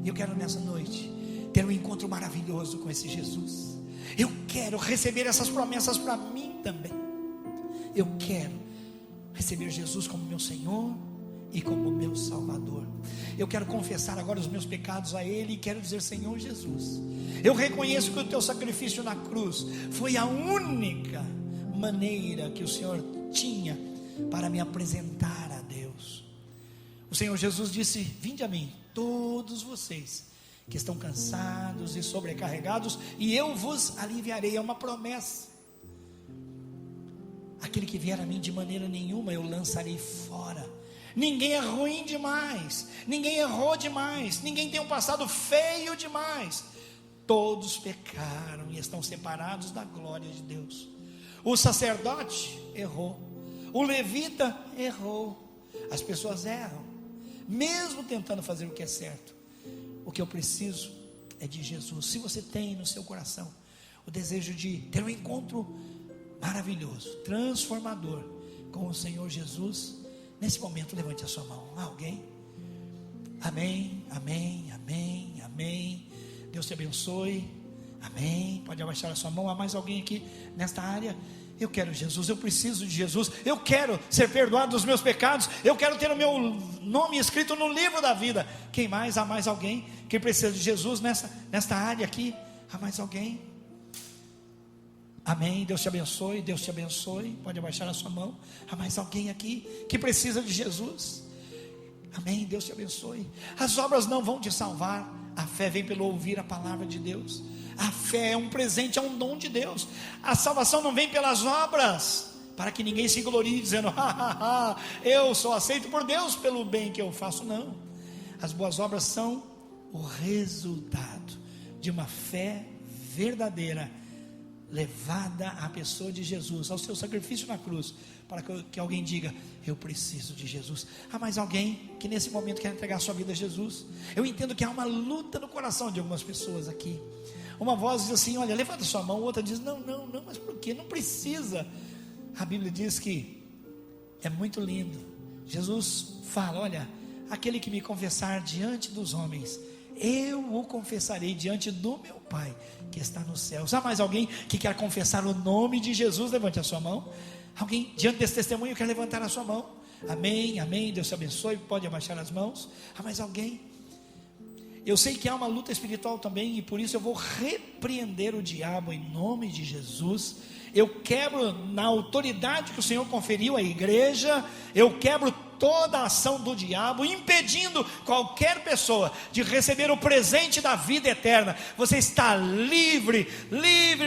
E eu quero nessa noite ter um encontro maravilhoso com esse Jesus. Eu quero receber essas promessas para mim também. Eu quero receber Jesus como meu Senhor e como meu Salvador. Eu quero confessar agora os meus pecados a Ele e quero dizer: Senhor Jesus, eu reconheço que o teu sacrifício na cruz foi a única maneira que o Senhor tinha para me apresentar a Deus. O Senhor Jesus disse: vinde a mim, todos vocês que estão cansados e sobrecarregados, e eu vos aliviarei. É uma promessa. Aquele que vier a mim, de maneira nenhuma eu lançarei fora. Ninguém é ruim demais, ninguém errou demais, ninguém tem um passado feio demais. Todos pecaram e estão separados da glória de Deus. O sacerdote errou, o levita errou. As pessoas erram, mesmo tentando fazer o que é certo. O que eu preciso é de Jesus. Se você tem no seu coração o desejo de ter um encontro maravilhoso, transformador com o Senhor Jesus, nesse momento levante a sua mão. Alguém? Amém, amém, amém, amém. Deus te abençoe. Amém. Pode abaixar a sua mão. Há mais alguém aqui nesta área? Eu quero Jesus, eu preciso de Jesus, eu quero ser perdoado dos meus pecados, eu quero ter o meu nome escrito no livro da vida. Quem mais? Há mais alguém que precisa de Jesus nesta área aqui? Há mais alguém? Amém. Deus te abençoe, Deus te abençoe. Pode abaixar a sua mão. Há mais alguém aqui que precisa de Jesus? Amém. Deus te abençoe. As obras não vão te salvar, a fé vem pelo ouvir a palavra de Deus. A fé é um presente, é um dom de Deus. A salvação não vem pelas obras, para que ninguém se glorie dizendo: eu sou aceito por Deus pelo bem que eu faço. Não, as boas obras são o resultado de uma fé verdadeira, levada à pessoa de Jesus, ao seu sacrifício na cruz, para que alguém diga: eu preciso de Jesus. Há mais alguém que nesse momento quer entregar sua vida a Jesus? Eu entendo que há uma luta no coração de algumas pessoas aqui. Uma voz diz assim: olha, levanta sua mão. Outra diz: não, mas por quê? Não precisa. A Bíblia diz que é muito lindo. Jesus fala: olha, aquele que me confessar diante dos homens, eu o confessarei diante do meu Pai que está nos céus. Há mais alguém que quer confessar o nome de Jesus? Levante a sua mão. Alguém diante desse testemunho quer levantar a sua mão? Amém, amém. Deus te abençoe. Pode abaixar as mãos. Há mais alguém? Eu sei que há uma luta espiritual também, e por isso eu vou repreender o diabo em nome de Jesus. Eu quebro, na autoridade que o Senhor conferiu à igreja, eu quebro toda a ação do diabo, impedindo qualquer pessoa de receber o presente da vida eterna. Você está livre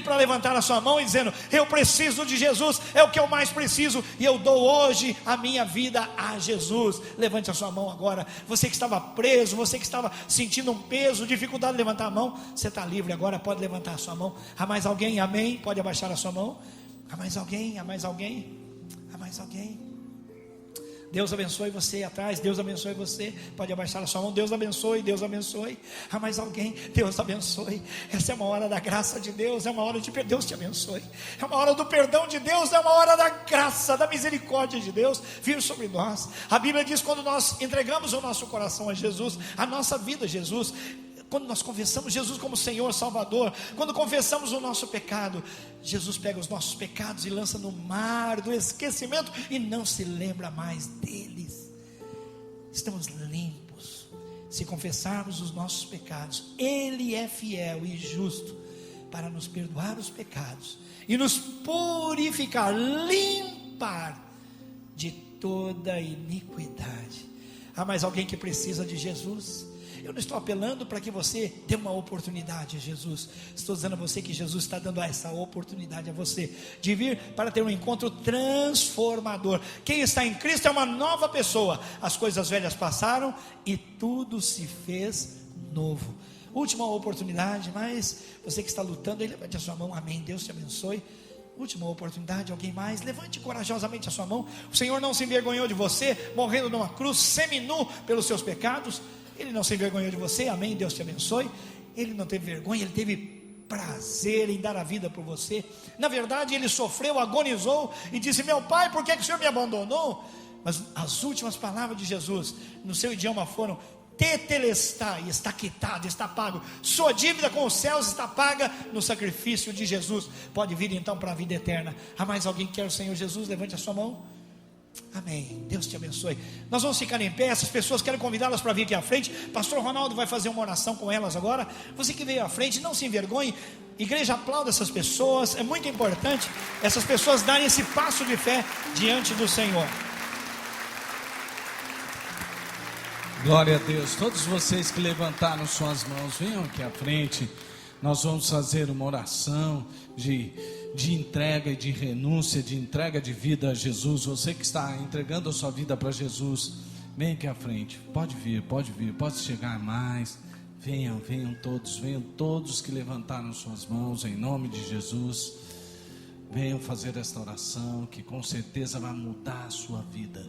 para levantar a sua mão e dizendo: eu preciso de Jesus, é o que eu mais preciso, e eu dou hoje a minha vida a Jesus. Levante a sua mão agora. Você que estava preso, você que estava sentindo um peso, dificuldade de levantar a mão, você está livre agora, pode levantar a sua mão. Há mais alguém? Amém. Pode abaixar a sua mão. Há mais alguém? Há mais alguém? Há mais alguém? Deus abençoe você atrás. Deus abençoe você. Pode abaixar a sua mão. Deus abençoe, Deus abençoe. Há mais alguém? Deus abençoe. Essa é uma hora da graça de Deus. É uma hora de Deus te abençoe. É uma hora do perdão de Deus. É uma hora da graça, da misericórdia de Deus vir sobre nós. A Bíblia diz: quando nós entregamos o nosso coração a Jesus, a nossa vida a Jesus, quando nós confessamos Jesus como Senhor, Salvador, quando confessamos o nosso pecado, Jesus pega os nossos pecados e lança no mar do esquecimento e não se lembra mais deles. Estamos limpos se confessarmos os nossos pecados. Ele é fiel e justo para nos perdoar os pecados e nos purificar, limpar de toda iniquidade. Há mais alguém que precisa de Jesus? Eu não estou apelando para que você dê uma oportunidade a Jesus. Estou dizendo a você que Jesus está dando essa oportunidade a você de vir para ter um encontro transformador. Quem está em Cristo é uma nova pessoa. As coisas velhas passaram e tudo se fez novo. Última oportunidade, mas você que está lutando, levante a sua mão. Amém. Deus te abençoe. Última oportunidade, alguém mais? Levante corajosamente a sua mão. O Senhor não se envergonhou de você, morrendo numa cruz, seminu pelos seus pecados. Ele não se envergonhou de você, amém, Deus te abençoe. Ele não teve vergonha, ele teve prazer em dar a vida por você. Na verdade, ele sofreu, agonizou e disse: meu Pai, por que o Senhor me abandonou? Mas as últimas palavras de Jesus no seu idioma foram: tetelestai, está quitado, está pago. Sua dívida com os céus está paga no sacrifício de Jesus. Pode vir então para a vida eterna. Há mais alguém que quer o Senhor Jesus? Levante a sua mão. Amém, Deus te abençoe. Nós vamos ficar em pé, essas pessoas, quero convidá-las para vir aqui à frente. Pastor Ronaldo vai fazer uma oração com elas agora. Você que veio à frente, não se envergonhe. Igreja, aplauda essas pessoas. É muito importante essas pessoas darem esse passo de fé diante do Senhor. Glória a Deus. Todos vocês que levantaram suas mãos, venham aqui à frente. Nós vamos fazer uma oração de entrega e de renúncia, de entrega de vida a Jesus. Você que está entregando a sua vida para Jesus, vem aqui à frente. Pode vir, pode chegar mais. Venham todos que levantaram suas mãos, em nome de Jesus. Venham fazer esta oração, que com certeza vai mudar a sua vida.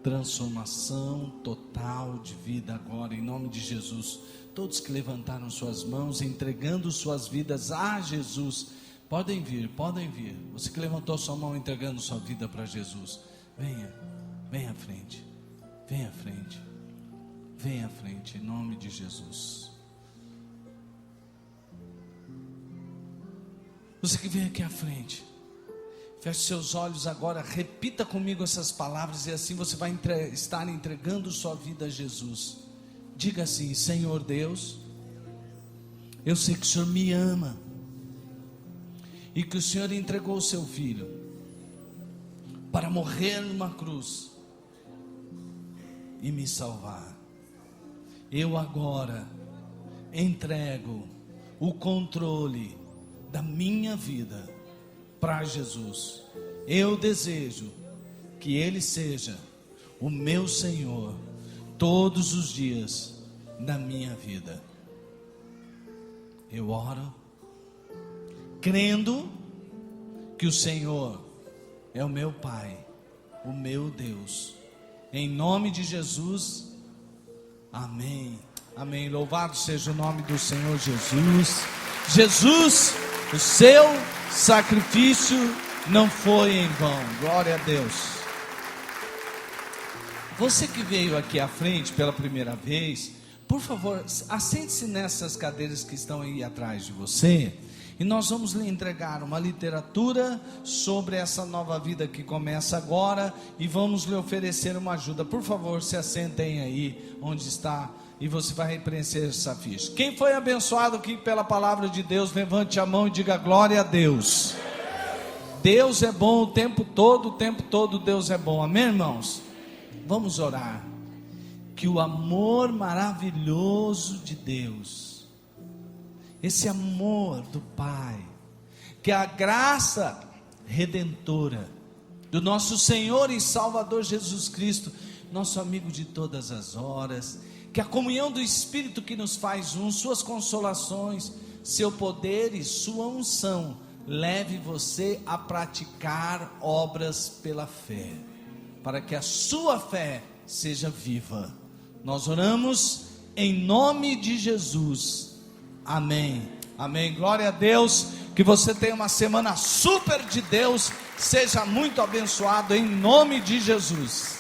Transformação total de vida agora, em nome de Jesus. Todos que levantaram suas mãos, entregando suas vidas a Jesus, podem vir. Você que levantou sua mão, entregando sua vida para Jesus, venha à frente, em nome de Jesus. Você que vem aqui à frente, feche seus olhos agora, repita comigo essas palavras, e assim você vai estar entregando sua vida a Jesus. Diga assim: Senhor Deus, eu sei que o Senhor me ama, e que o Senhor entregou o seu Filho para morrer numa cruz e me salvar. Eu agora entrego o controle da minha vida para Jesus. Eu desejo que Ele seja o meu Senhor todos os dias da minha vida. Eu oro crendo que o Senhor é o meu Pai, o meu Deus. Em nome de Jesus, amém. Amém. Louvado seja o nome do Senhor Jesus. Jesus, o seu sacrifício não foi em vão. Glória a Deus. Você que veio aqui à frente pela primeira vez, por favor, assente-se nessas cadeiras que estão aí atrás de você, e nós vamos lhe entregar uma literatura sobre essa nova vida que começa agora, e vamos lhe oferecer uma ajuda. Por favor, se assentem aí onde está, e você vai preencher essa ficha. Quem foi abençoado aqui pela palavra de Deus, levante a mão e diga glória a Deus. Deus é bom o tempo todo Deus é bom. Amém, irmãos? Vamos orar. Que o amor maravilhoso de Deus, esse amor do Pai, que a graça redentora do nosso Senhor e Salvador Jesus Cristo, nosso amigo de todas as horas, que a comunhão do Espírito que nos faz um, suas consolações, seu poder e sua unção, leve você a praticar obras pela fé, para que a sua fé seja viva. Nós oramos em nome de Jesus. Amém. Amém. Glória a Deus. Que você tenha uma semana super de Deus. Seja muito abençoado em nome de Jesus.